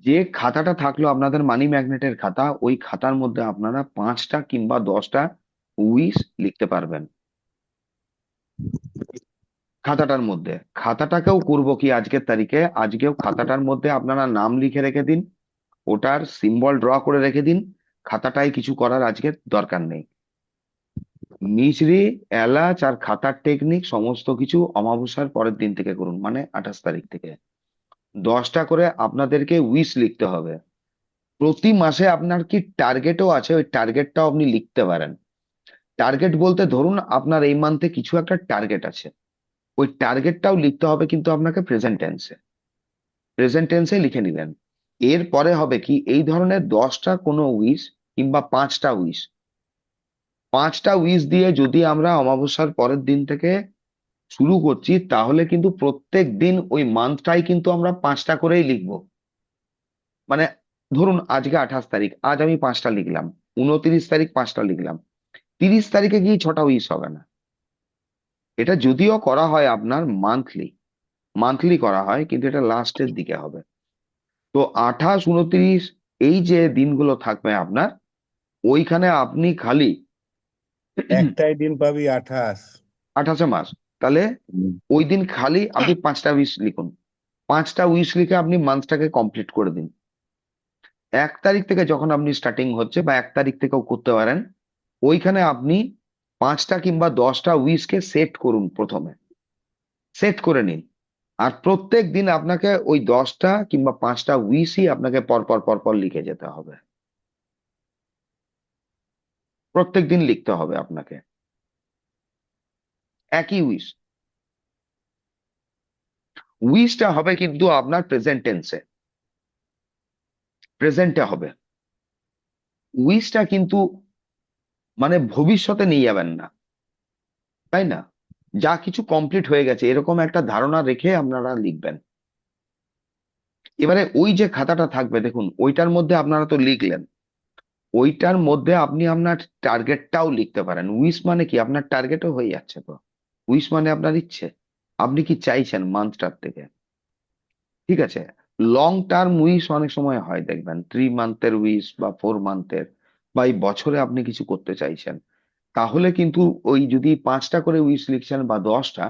যে খাতাটা থাকলো আপনাদের মানি ম্যাগনেটের খাতা, ওই খাতার মধ্যে আপনারা 5টা কিংবা 10টা উইশ লিখতে পারবেন খাতাটার মধ্যে। খাতাটাকেও করব কি আজকের তারিখে, আজকেও খাতাটার মধ্যে আপনারা নাম লিখে রেখে দিন, ওটার সিম্বল ড্র করে রেখে দিন। খাতাটায় কিছু করার আজকে দরকার নেই। মিছরি, এলাচ আর খাতার টেকনিক সমস্ত কিছু অমাবস্যার পরের দিন থেকে করুন, মানে 28 তারিখ থেকে। 10টা করে আপনাদেরকে উইশ লিখতে হবে। প্রতি মাসে আপনার কি টার্গেটও আছে, ওই টার্গেটটাও আপনি লিখতে পারেন। টার্গেট বলতে ধরুন আপনার এই মান্থে কিছু একটা টার্গেট আছে, ওই টার্গেটটাও লিখতে হবে, কিন্তু আপনাকে প্রেজেন্ট টেন্সে, প্রেজেন্ট টেন্সে লিখে নিলেন। এরপরে হবে কি, এই ধরনের 10টা কোনো উইশ কিংবা 5টা উইশ, 5টা উইশ দিয়ে যদি আমরা অমাবস্যার পরের দিন থেকে শুরু করছি, তাহলে কিন্তু প্রত্যেক দিন ওই মান্থটাই কিন্তু আমরা 5টা করেই লিখবো। মানে ধরুন আজকে 28 তারিখ, আজ আমি 5টা লিখলাম, 29 তারিখ 5টা লিখলাম, 30 তারিখে গিয়ে 6টা উইশ হবে না। এটা যদিও করা হয় আপনার মান্থলি, মান্থলি করা হয়, কিন্তু এটা লাস্টের দিকে হবে। তো 28, 29 এই যে দিনগুলো থাকবে আপনার, ওইখানে আপনি খালি একটাই দিন পাবি 28। 28 মাস, তাহলে ওই দিন খালি আপনি 5টা উইশ লিখুন। 5টা উইশ লিখে আপনি মান্থটাকে কমপ্লিট করে দিন। 1 তারিখ থেকে যখন আপনি স্টার্টিং হচ্ছে, বা 1 তারিখ থেকেও করতে পারেন, ওইখানে আপনি 5টা কিংবা 10টা উইশকে সেট করুন, প্রথমে সেট করে নিন। আর প্রত্যেক দিন আপনাকে ওই 10টা কিংবা 5টা উইশই আপনাকে পরপর পরপর লিখে যেতে হবে, প্রত্যেক দিন লিখতে হবে আপনাকে একই উইশ। উইশটা হবে কিন্তু আপনার প্রেজেন্ট টেন্সে, প্রেজেন্টে হবে উইশটা, কিন্তু মানে ভবিষ্যতে নিয়ে যাবেন না, তাই না? যা কিছু কমপ্লিট হয়ে গেছে এরকম একটা ধারণা রেখে আপনারা লিখবেন। এবারে ওই যে খাতাটা থাকবে দেখুন, ওইটার মধ্যে আপনারা তো লিখলেন, ওইটার মধ্যে আপনি আপনার টার্গেটটাও লিখতে পারেন। উইশ মানে কি, আপনার টার্গেটও হয়ে যাচ্ছে তো। উইশ মানে আপনার ইচ্ছে, আপনি কি চাইছেন মান্থটার থেকে। ঠিক আছে, লং টার্ম উইশ অনেক সময় হয়, দেখবেন 3 মান্থের উইশ বা 4 মান্থের, বা এই বছরে আপনি কিছু করতে চাইছেন, তাহলে কিন্তু ওই যদি 5টা করে উইশ লিখছেন বা 10টা,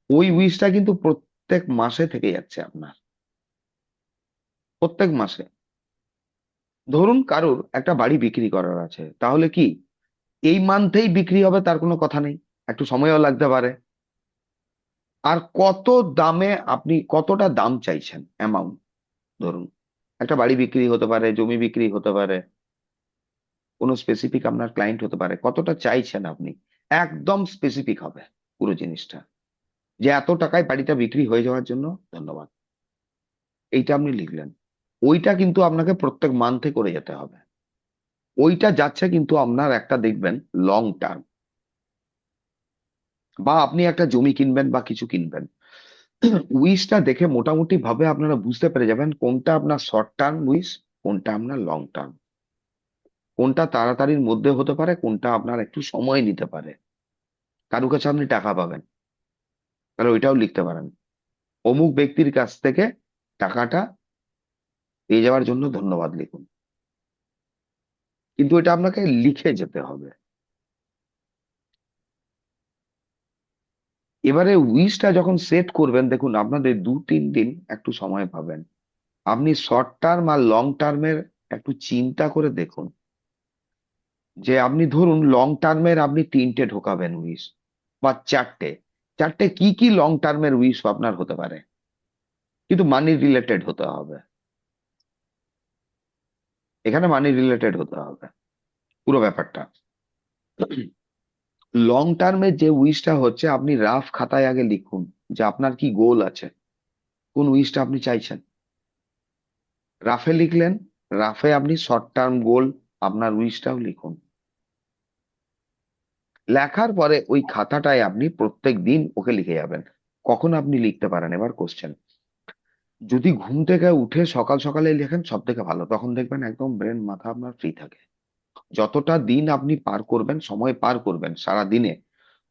ওই উইশটা কিন্তু প্রত্যেক মাসে থেকে যাচ্ছে আপনার, প্রত্যেক মাসে। ধরুন কারোর একটা বাড়ি বিক্রি করার আছে, তাহলে কি এই মান্থেই বিক্রি হবে তার কোনো কথা নেই, একটু সময়ও লাগতে পারে। আর কত দামে আপনি কতটা দাম চাইছেন, অ্যামাউন্ট, ধরুন একটা বাড়ি বিক্রি হতে পারে, জমি বিক্রি হতে পারে, কোনো স্পেসিফিক আপনার ক্লায়েন্ট হতে পারে, কতটা চাইছেন আপনি, একদম স্পেসিফিক হবে পুরো জিনিসটা, যে এত টাকায় বাড়িটা বিক্রি হয়ে যাওয়ার জন্য ধন্যবাদ, এইটা আপনি লিখলেন। ওইটা কিন্তু আপনাকে প্রত্যেক মান্থে করে যেতে হবে। ওইটা যাচ্ছে কিন্তু আপনার একটা দেখবেন লং টার্ম, বা আপনি একটা জমি কিনবেন বা কিছু কিনবেন, উইশটা দেখে মোটামুটি ভাবে আপনারা বুঝতে পেরে যাবেন কোনটা আপনার শর্ট টার্ম উইশ, কোনটা আপনার লং টার্ম, কোনটা তাড়াতাড়ির মধ্যে হতে পারে, কোনটা আপনার একটু সময় নিতে পারে। কারো কাছে আপনি টাকা পাবেন, তাহলে ওইটাও লিখতে পারেন, অমুক ব্যক্তির কাছ থেকে টাকাটা পেয়ে যাওয়ার জন্য ধন্যবাদ লিখুন। কিন্তু এটা আপনাকে লিখে যেতে হবে। এবারে উইশটা যখন সেট করবেন, দেখুন আপনাদের 2-3 দিন একটু সময় পাবেন। আপনি শর্ট টার্ম আর লং টার্মের একটু চিন্তা করে দেখুন, যে আপনি ধরুন লং টার্মের আপনি 3টে ঢোকাবেন উইশ, বা 4টে, 4টে কি কি লং টার্মের উইশ আপনার হতে পারে, কিন্তু মানি রিলেটেড হতে হবে, এখানে মানি রিলেটেড হতে হবে পুরো ব্যাপারটা। লং টার্মের যে উইশটা হচ্ছে, আপনি রাফ খাতায় আগে লিখুন যে আপনার কি গোল আছে, কোন উইশটা আপনি চাইছেন, রাফে লিখলেন। রাফে আপনি শর্ট টার্ম গোল আপনার উইশটাও লিখুন। লেখার পরে ওই খাতাটায় আপনি প্রত্যেক দিন ওকে লিখে যাবেন। কখন আপনি লিখতে পারেন, এবার কোশ্চেন, যদি ঘুম থেকে উঠে সকাল সকালে লেখেন সব থেকে ভালো, তখন দেখবেন একদম ব্রেন মাথা আপনার ফ্রি থাকে। যতটা দিন আপনি পার করবেন, সময় পার করবেন সারা দিনে,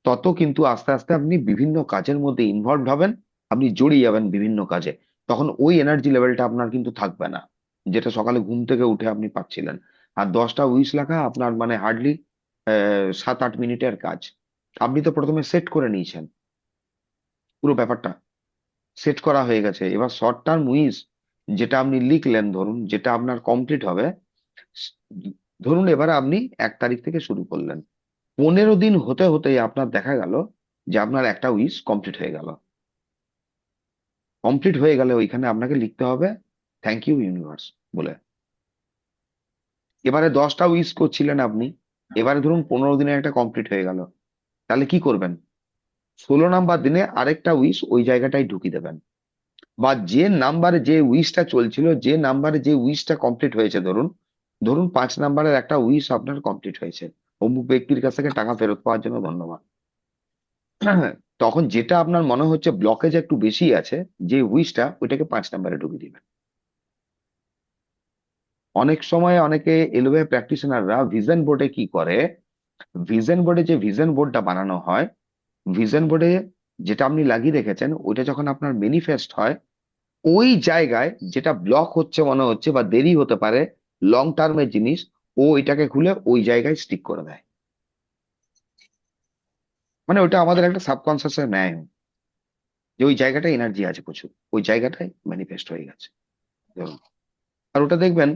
তত কিন্তু আস্তে আস্তে আপনি বিভিন্ন কাজের মধ্যে ইনভলভ হবেন, আপনি জড়িয়ে যাবেন বিভিন্ন কাজে, তখন ওই এনার্জি লেভেলটা আপনার কিন্তু থাকবে না। যেটা সকালে ঘুম থেকে উঠে আপনি পাচ্ছিলেন। আর 10টা উইশ লেখা আপনার মানে হার্ডলি 7-8 মিনিটের কাজ। আপনি তো প্রথমে সেট করে নিয়েছেন পুরো ব্যাপারটা, সেট করা হয়ে গেছে। এবার শর্ট টার্ম উইশ যেটা আপনি লিখলেন, ধরুন যেটা আপনার কমপ্লিট হবে, স- ধরুন এবারে আপনি 1 তারিখ থেকে শুরু করলেন, 15 দিন হতে হতেই আপনার দেখা গেল যে আপনার একটা উইশ কমপ্লিট হয়ে গেল। কমপ্লিট হয়ে গেলে ওইখানে আপনাকে লিখতে হবে থ্যাংক ইউ ইউনিভার্স বলে। এবারে 10টা উইশ করছিলেন আপনি, এবারে ধরুন 15 দিনে একটা কমপ্লিট হয়ে গেল, তাহলে কি করবেন? 16 নাম্বার দিনে আরেকটা উইশ ওই জায়গাটায় ঢুকিয়ে দেবেন। বা যে নাম্বারে যে উইশটা চলছিল, যে নাম্বারে যে উইশটা কমপ্লিট হয়েছে, ধরুন ধরুন 5 নাম্বারের একটা উইশ আপনার কমপ্লিট হয়েছে, অমুক ব্যক্তির কাছ থেকে টাকা ফেরত পাওয়ার জন্য ধন্যবাদ। তখন যেটা আপনার মনে হচ্ছে ব্লকেজ একটু বেশি আছে, যে উইশটা ওইটাকে 5 নাম্বারে ঢুকিয়ে দিবেন। অনেক সময় অনেকে এলোভে প্র্যাকটিশনাররা ভিশন বোর্ডে কি করে, ভিশন বোর্ডে যে ভিশন বোর্ডটা বানানো হয়, ভিশন বোর্ডে যেটা আপনি লাগিয়ে রেখেছেন ওইটা যখন আপনার ম্যানিফেস্ট হয়, ওই জায়গায় যেটা ব্লক হচ্ছে মনে হচ্ছে বা দেরি হতে পারে, লং টার্মের জিনিস, ও এটাকে খুলে ওই জায়গায় স্টিক করে দেয়। মানে ওটা আমাদের একটা সাবকনসিয়াসের ন্যায়, যে ওই জায়গাটায় এনার্জি আছে প্রচুর, ওই জায়গাটায় ম্যানিফেস্ট হয়ে গেছে ধরুন। আর ওটা দেখবেন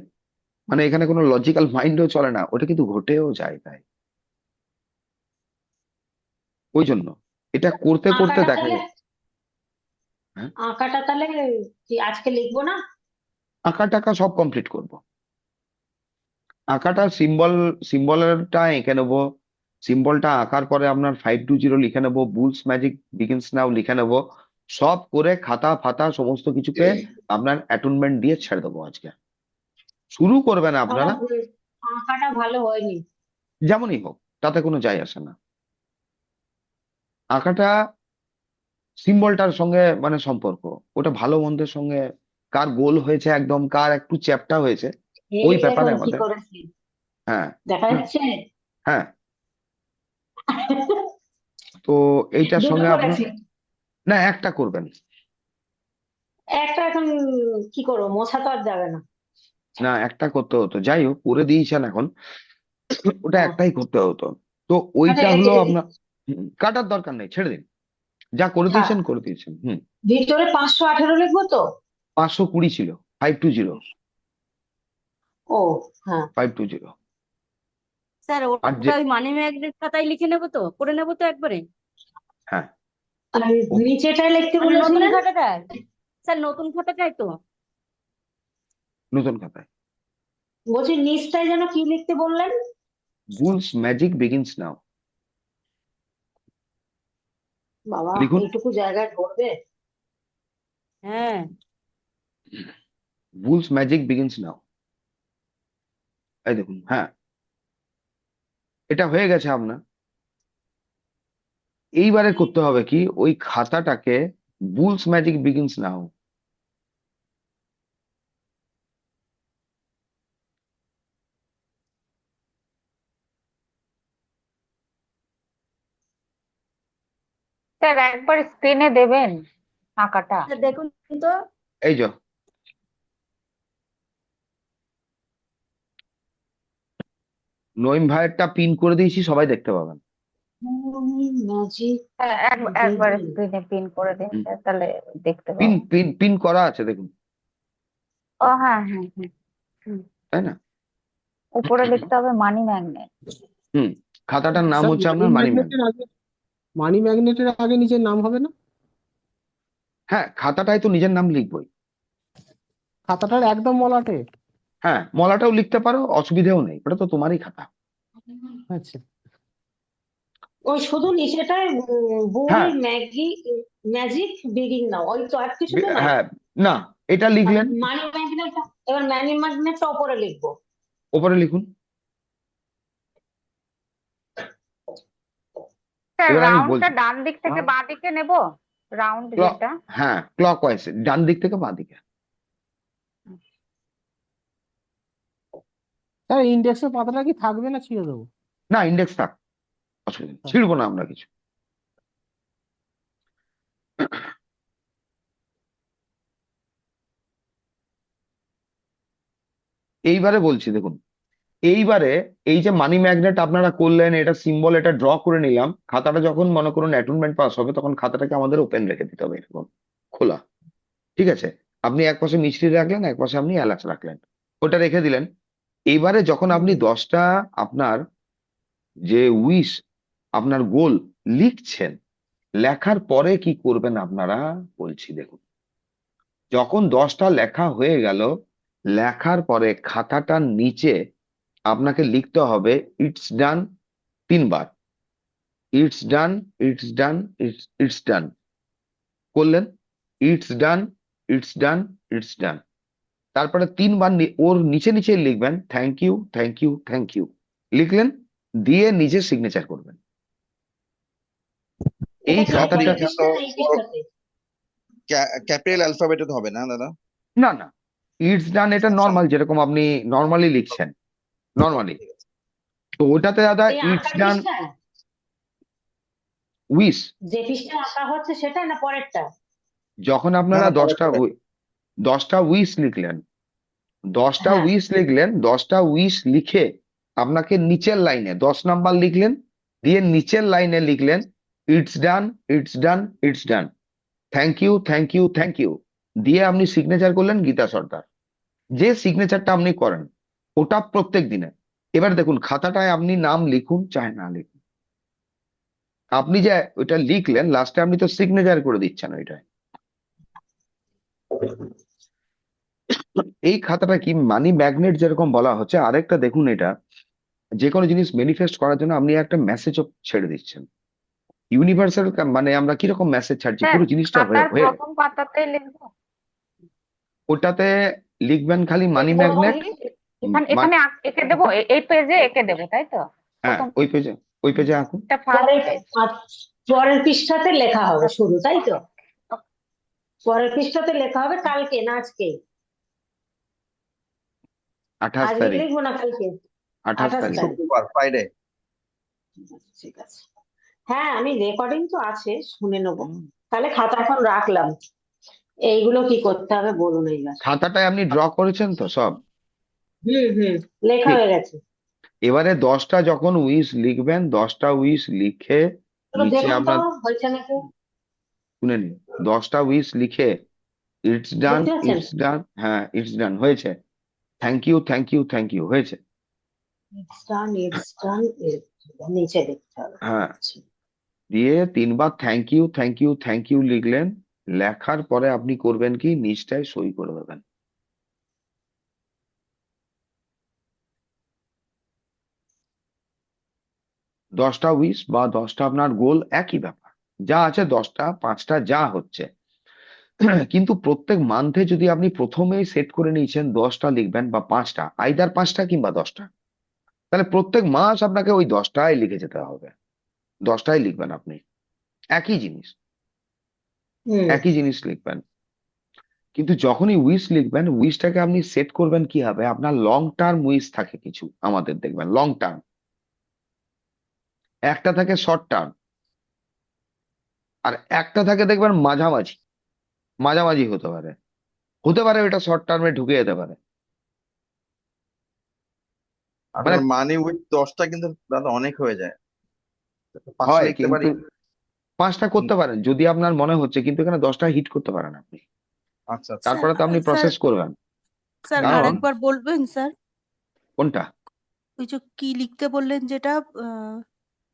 মানে এখানে কোনো লজিক্যাল মাইন্ডও চলে না, ওটা কিন্তু ঘটেও যায় তাই। ওই জন্য এটা করতে করতে আঁকাটা দেখা তাহলে যায়। হ্যাঁ, আঁকাটা তাহলে কি আজকে লিখবো না? আঁকা টাকা সব কমপ্লিট করব। আঁকাটা সিম্বলটা এঁকে নেবো। সিম্বলটা আঁকার পরে আপনার 520 লিখে নেবো, বুলস ম্যাজিক বিগিনস নাও লিখে নেবো। সব করে খাতা ফাতা সমস্ত কিছুকে আপনার অ্যাটুনমেন্ট দিয়ে ছেড়ে দেবো আজকে। শুরু করবেন আমার আপনারা আঁকাটা ভালো হয়নি। যেমনই হোক, তাতে কোনো যায় আসে না। আঁকাটা সিম্বলটার সঙ্গে মানে সম্পর্ক, ওটা ভালো মন্দের সঙ্গে, কার গোল হয়েছে একদম, কার একটু চ্যাপ্টা হয়েছে, এই ওই ব্যাপারে দেখুন কি আমাদের। করেছি, হ্যাঁ, দেখা যাচ্ছে। হ্যাঁ। তো এইটার দুটো সঙ্গে আপনার, করেছি। না একটা করবেন। একটা এখন কি করবো, মোছা তো আর যাবে না। না একটা করতে হতো, যাই হোক করে দিয়েছেন এখন, ওটা হ্যাঁ। একটাই করতে হতো। তো আচ্ছা, ওইটা হলো আপনার, কাটার দরকার নেই, ছেড়ে দিন, যা করে থাক। দিয়েছেন করে দিয়েছেন। ভিতরে 518 লিখবো তো? 520 ছিল, 520, ও, হ্যাঁ। 520। স্যার আর যে, ওটা ওই মানি ম্যাগনেট খাতায় লিখে নেবো তো, করে নেবো তো একবারে? হ্যাঁ, আর ও নিচেটায় লিখতে মানে নতুন বলেছিলেন? খাতাটায়, স্যার নতুন খাতাটাই তো? নতুন খাতায় বলছি নিচটায় যেন কি লিখতে বললেন? বুলস ম্যাজিক বিগিনস নাও বাবা, লিখুন। এইটুকু জায়গায় ধরবে? হ্যাঁ। বুলস ম্যাজিক বিগিনস নাও, এই দেখুন। হ্যাঁ, এটা হয়ে গেছে আপনার। এইবারে করতে হবে কি, ওই খাতাটাকে বুলস ম্যাজিক বিগিনস নাও, স্যার একবার স্ক্রিনে দেবেন আঁকাটা? স্যার দেখুন তো। এই যে নইম ভাইয়েরটা পিন করে দিয়েছি, সবাই দেখতে পাবেন। ম্যাজিক হ্যাঁ, একবার স্ক্রিনে পিন করে দিন স্যার, তাহলে দেখতে পিন পাবো। পিন পিন করা আছে দেখুন, ও হ্যাঁ হ্যাঁ হ্যাঁ। হুম, তাই না? উপরে লিখতে হবে মানি ম্যাগনেট। হুম, খাতাটার নাম স্যার হচ্ছে মানি আপনার মানি ম্যাগনেট। ম্যাগনেটের আগে, মানি ম্যাগনেটের আগে নিজের নাম হবে না? হ্যাঁ, খাতাটায় তো নিজের নাম লিখবই। খাতাটার একদম মলাটে? হ্যাঁ, মলাটাও লিখতে পারো, অসুবিধেও নেই, ওটা তো তোমারই খাতা। আচ্ছা। ওই শুধু নিচেটায় বুল হ্যাঁ, ম্যাগি ম্যাজিক বিগিন নাও, ওই তো, আর কিছু তো নাই। হ্যাঁ, না এটা আর লিখলেন, মানি ম্যাগনেট, এবার মানি ম্যাগনেটটা ওপরে লিখবো। ওপরে লিখুন। স্যার এবার আমি রাউন্ডটা বলছি, ডান দিক থেকে বাঁ দিকে নেব, রাউন্ড ক্লক, যেটা। হ্যাঁ ক্লক ওয়াইজ, ডান দিক থেকে বাঁ দিকে। স্যার ইন্ডেক্সের পাতাটা কি থাকবে না ছিঁড়ে দেবো? না ইন্ডেক্স থাক, অসুবিধা নেই, আচ্ছা। ছিড়বো না আমরা কিছু। এইবারে বলছি দেখুন, এইবারে এই যে মানি ম্যাগনেট আপনারা করলেন, এটা সিম্বল, এটা ড্র করে নিলাম, খাতাটা যখন মনে করুন অ্যাটেনমেন্ট পাস হবে তখন খাতাটাকে আমাদের ওপেন রেখে দিতে হবে, এরকম খোলা। ঠিক আছে, আপনি এক পাশে মিষ্টি রাখলেন, এক পাশে আপনি এলাচ রাখলেন, ওটা রেখে দিলেন। এইবারে যখন আপনি 10টা আপনার যে উইশ, আপনার গোল লিখছেন, লেখার পরে কি করবেন আপনারা বলছি দেখুন। যখন 10টা লেখা হয়ে গেল, লেখার পরে খাতাটার নিচে আপনাকে লিখতে হবে ইটস ডান 3 বার। It's done, it's done, it's done করলেন, it's done, it's done, it's done. তারপরে 3 বার ওর নিচে নিচে লিখবেন thank you, thank you, thank you লিখলেন, দিয়ে নিজে সিগনেচার করবেন। এই এটা কি খাতাটা এই পৃষ্ঠা না এই পৃষ্ঠাতে? ক্যাপিটাল অ্যালফাবেটে তো হবে না দাদা? না না, ইটস ডান এটা আচ্ছা, নর্মাল, যেরকম আপনি নর্মালি লিখছেন, নর্মালি। ঠিক আছে। তো ওটাতে দাদা এই ইটস আঁকা ডান পৃষ্ঠায় উইশ, যে পৃষ্ঠা আঁকা হচ্ছে সেটা না পরেরটা? যখন না আপনারা না, পরে 10টা উইশ লিখলেন, 10টা হ্যাঁ, উইশ লিখলেন, 10টা উইশ লিখে আপনাকে নিচের লাইনে 10 নাম্বার লিখলেন, দিয়ে নিচের লাইনে লিখলেন it's done, it's done, it's done, thank you, thank you, thank you, দিয়ে আপনি সিগনেচার করলেন গীতা সর্দার। যে সিগনেচারটা আপনি করেন ওটা প্রত্যেক দিনে। এবার দেখুন খাতাটায় আপনি নাম লিখুন চাहे না লিখুন, আপনি যে ওইটা লিখলেন লাস্টে আপনি তো সিগনেচার করে দিচ্ছেন ওইটায়। এই খাতাটা কি মানি ম্যাগনেট যেরকম বলা হচ্ছে, আরেকটা দেখুন, এটা যে কোনো জিনিস ম্যানিফেস্ট করার জন্য আপনি একটা মেসেজও ছেড়ে দিচ্ছেন। ইউনিভার্সাল, মানে আমরা কিরকম মেসেজ ছাড়ছি, স্যার পুরো জিনিসটা হয়ে খাতার হয়ে প্রথম পাতাতেই লিখবো? ওটাতে লিখবেন খালি মানি প্রথম ম্যাগনেট। এখানে এখানে এঁকে দেবো, এই পেজে এঁকে দেবো, তাই তো? হ্যাঁ, প্রথম ওই পেজে আঁকুন। ফার্স্ট পরের পেজ। পরের পৃষ্ঠাতে লেখা হবে শুধু, তাই তো? পরের পৃষ্ঠাতে লেখা হবে কালকে না আজকে? 28 আজকে তারিখ, লিখবো না কালকে? 28 28 তারিখ। তারিখ। শুক্রবার, ফ্রাইডে। ঠিক আছে, হ্যাঁ আমি রেকর্ডিং তো আছে, শুনে নেবো। হুম। তাহলে খাতা এখন রাখলাম, এইগুলো কি করতে হবে বলুন এইবার। খাতাটায় আপনি ড্র করেছেন তো সব? লেখা ঠিক। হয়ে গেছে। এবারে 10টা যখন উইশ লিখবেন, 10টা উইশ লিখে একটু নিচে দেখুন তো আপনার, হয়েছে নাকি, শুনে নিন, 10টা উইশ লিখে ইটস ডান, দেখতে পাচ্ছেন? ইটস ডান, হ্যাঁ ইটস ডান হয়েছে, thank you, thank you, thank you হয়েছে, ইটস ডান, নিচে দেখতে হবে। হ্যাঁ, দিয়ে 3 বার thank you, thank you, thank you লিখলেন, লেখার পরে আপনি করবেন কি নিচটায় সই করে দেবেন। দশটা উইশ বা 10টা আপনার গোল একই ব্যাপার, যা আছে 10টা 5টা যা হচ্ছে। কিন্তু প্রত্যেক মান্থে যদি আপনি প্রথমেই সেট করে নিয়েছেন 10টা লিখবেন বা 5টা, আইদার 5টা কিংবা 10টা, তাহলে প্রত্যেক মাস আপনাকে ওই 10টাই লিখে যেতে হবে, 10টাই লিখবেন আপনি, একই জিনিস, হুম একই জিনিস লিখবেন। কিন্তু যখনই উইশ লিখবেন, উইশটাকে আপনি সেট করবেন কি হবে, আপনার লং টার্ম উইশ থাকে কিছু, আমাদের দেখবেন লং টার্ম, একটা থাকে শর্ট টার্ম, আর একটা থাকে দেখবেন মাঝামাঝি, মাঝামাঝি হতে পারে, হতে পারে ওটা শর্ট টার্মে ঢুকে যেতে পারে। মানে আপনার মানি উইথ 10টা কিন্তু দাদা অনেক হয়ে যায়। 5টা হয়, লিখতে পারি। কিন্তু 5টা করতে পারেন যদি আপনার মনে হচ্ছে, কিন্তু এখানে 10টা হিট করতে পারেন আপনি, আচ্ছা আচ্ছা। তারপরে তো আপনি স্যার প্রসেস করবেন। স্যার কারণ আরেকবার বলবেন স্যার? কোনটা? ওই যে কি লিখতে বললেন যেটা,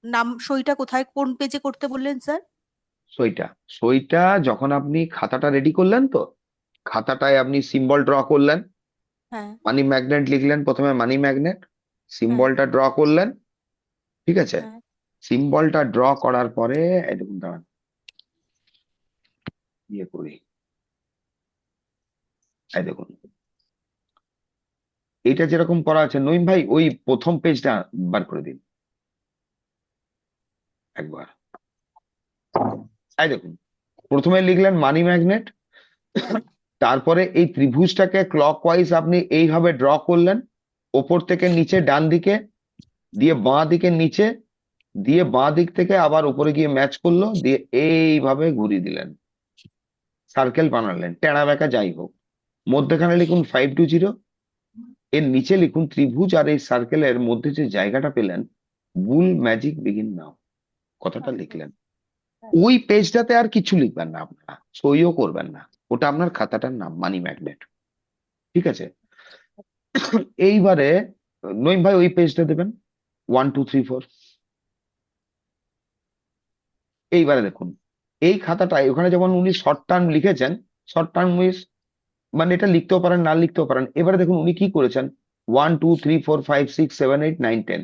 নাম সইটা কোথায় কোন পেজে করতে বললেন স্যার? সইটা, সইটা যখন আপনি খাতাটা রেডি করলেন তো, খাতাটায় আপনি সিম্বল ড্র করলেন, হ্যাঁ মানি ম্যাগনেট লিখলেন প্রথমে, মানি ম্যাগনেট, হ্যাঁ সিম্বলটা ড্র করলেন, ঠিক আছে, হ্যাঁ সিম্বলটা ড্র করার পরে এই দেখুন, দাঁড়ান ইয়ে করি, এই দেখুন এইটা যেরকম করা আছে, নইম ভাই ওই প্রথম পেজটা বার করে দিন একবার। এই দেখুন, প্রথমে লিখলেন মানি ম্যাগনেট, তারপরে এই ত্রিভুজটাকে ক্লকওয়াইজ আপনি এইভাবে ড্র করলেন, ওপর থেকে নিচে ডান দিকে, দিয়ে বাঁ দিকে নিচে, দিয়ে বাঁ দিক থেকে আবার উপরে গিয়ে ম্যাচ করলো, দিয়ে এইভাবে ঘুরিয়ে দিলেন, সার্কেল বানালেন, টেরা বেঁকা যাই হোক, মধ্যেখানে লিখুন 520, এর নিচে লিখুন ত্রিভুজ আর এই সার্কেলের মধ্যে যে জায়গাটা পেলেন, বুল ম্যাজিক বিগিন নাও, কথাটা লিখলেন। ওই পেজটাতে আর কিছু লিখবেন না, আপনারা সইও করবেন না, ওটা আপনার খাতাটার নাম মানি ম্যাগনেট। ঠিক আছে? এইবারে নইম ভাই ওই পেজটা দেবেন 1 2 3 4। এইবারে দেখুন এই খাতাটায় ওখানে যেমন উনি শর্ট টার্ম লিখেছেন, শর্ট টার্ম উইস মানে এটা লিখতেও পারেন না লিখতেও পারেন। এবারে দেখুন উনি কি করেছেন, 1 2 3 4 5 6 7 8 9 10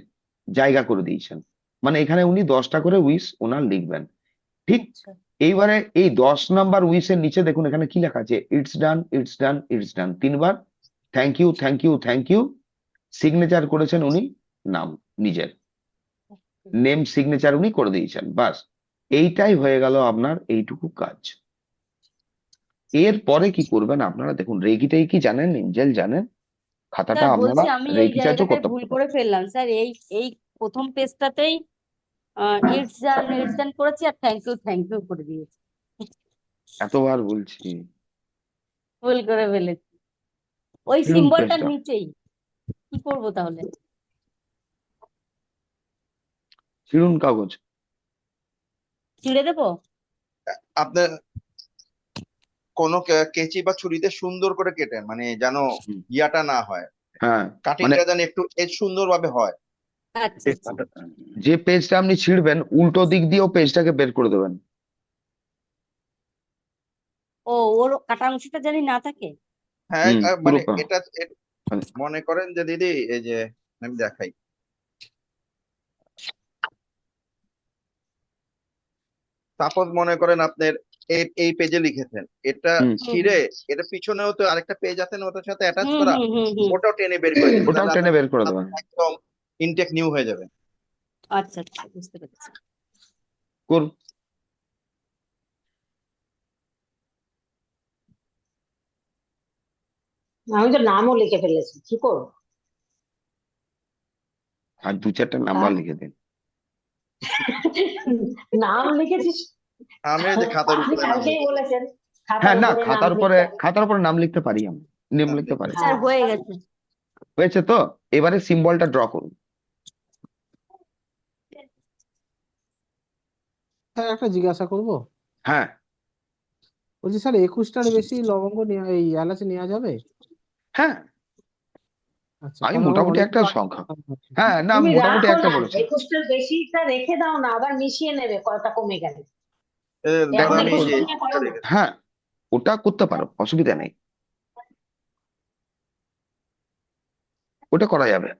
জায়গা করে দিয়েছেন, মানে এখানে উনি 10টা করে উইস ওনার লিখবেন। ঠিক আচ্ছা এইবারে এই 10 নাম্বার উইসের নিচে দেখুন এখানে কি লেখা আছে, it's done it's done it's done, 3বার thank you thank you thank you. Signature করেছেন উনি নাম নিজের নেম সিগনেচার উনি করে দিয়েছেন, বাস এইটাই হয়ে গেল আপনার এইটুকু কাজ। এরপরে কি করবেন আপনারা দেখুন, রেগিটাই কি জানেন, এঞ্জেল জানেন, খাতাটা স্যার আপনারা বলছি আমি এই রেগি চার্জও জায়গাটায় করতে ভুল পারবেন। করে ফেললাম স্যার, এই প্রথম পেজটাতেই ইটস ডান করেছি আর থ্যাংক ইউ করে দিয়েছি, এতবার বলছি, ভুল করে ফেলেছি ওই ছিঁড়ুন সিম্বলটার পেজটা, নিচেই। কি করব তাহলে? ছিঁড়ুন কাগজ। ছিঁড়ে দেবো? আপনার কোনো কেচি বা ছুরিতে সুন্দর করে কেটেন, মানে যেন হুম, ইয়াটা না হয়, হ্যাঁ মানে কাটিংটা যেন একটু সুন্দর ভাবে হয়। আচ্ছা আচ্ছা। যে পেজটা আপনি ছিঁড়বেন উল্টো দিক দিয়েও পেজটাকে বের করে দেবেন। ও ওর কাটা অংশটা জানি না থাকে। হ্যাঁ, পুরো মানে এটা মানে মনে করেন যে দিদি, এই যে আমি দেখাই, সাপোজ মনে করেন আপনার এই পেজে লিখেছেন, এটা হুম, হুম ছিঁড়ে এটা পিছনেও তো আরেকটা পেজ আছে না ওটার সাথে অ্যাটাচ হুম করা, হুম হুম হুম ওটাও টেনে বের করে দিবেন, ওটাও তাহলে টেনে আপনার বের করে দেবেন। একদম ইনটেক নিউ হয়ে যাবে। আচ্ছা আচ্ছা বুঝতে পেরেছি। করুন। আমি তো নামও লিখে ফেলেছি, কি করবো? আর 2 4টা নাম্বার লিখে দিন। নাম লিখেছিস? আমি ওই যে খাতার আপনি উপরে নাম কালকেই লিখে বলেছেন হ্যাঁ খাতার না, উপরে নাম খাতার উপরে নাম লিখতে পারি, আমি নেম নাম লিখতে লিখে পারি। স্যার হ্যাঁ হয়ে গেছে। হয়েছে তো? এবারে সিম্বলটা ড্র করুন। স্যার একটা জিজ্ঞাসা করবো, হ্যাঁ বলছি স্যার 21টার বেশি লবঙ্গ এই এলাচ নেওয়া যাবে? হ্যাঁ, আচ্ছা, আমি কারণ আমার মোটামুটি একটা অনেকগুলো সংখ্যা, আছে। হ্যাঁ না তুমি মোটামুটি রাখো একটা না, বলেছি। 21টার বেশিটা রেখে দাও না, আবার মিশিয়ে নেবে কয়টা কমে গেলে। দেখো এখন আমি এই 21 যে নিয়ে করো না। হ্যাঁ ওটা করতে পারো, অসুবিধা নেই, ওটা করা যাবে।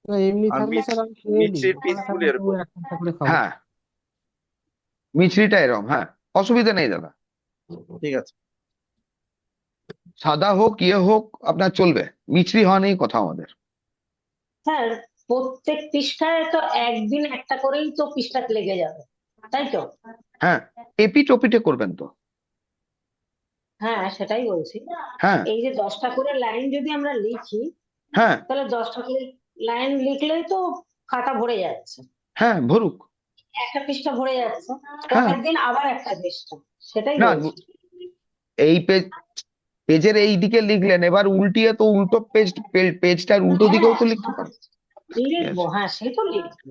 না এমনি আর থাকলে স্যার আমি খেয়ে নিই, মিক্সির ওখানে পিসগুলি থাকলে তবু এরকম। একটা করে খাবো। হ্যাঁ মিছরিটা এরকম, হ্যাঁ অসুবিধা নেই দাদা, ঠিক আছে। সাদা হোক ইয়ে হোক আপনার চলবে, মিছরি হওয়া নেই কথা আমাদের। স্যার প্রত্যেক পৃষ্ঠায় তো একদিন একটা করেই তো পৃষ্ঠা লেগে যাবে, তাই তো? হ্যাঁ এপিট ওপিটে করবেন তো। হ্যাঁ সেটাই বলছি। হ্যাঁ এই যে 10টা করে লাইন যদি আমরা লিখি, হ্যাঁ তাহলে 10টা করে লাইন লিখলেই তো খাতা ভরে যাচ্ছে, হ্যাঁ ভরুক। একটা পৃষ্ঠা ভরে যাচ্ছে, হ্যাঁ পরের দিন আবার একটা পৃষ্ঠা, সেটাই না বলছি। এই পেজের এই দিকে লিখলেন, এবার উল্টিয়ে তো উল্টো পেজটার উল্টো দিকেও তো লিখতে পারেন। লিখবো, হ্যাঁ সে তো লিখবো।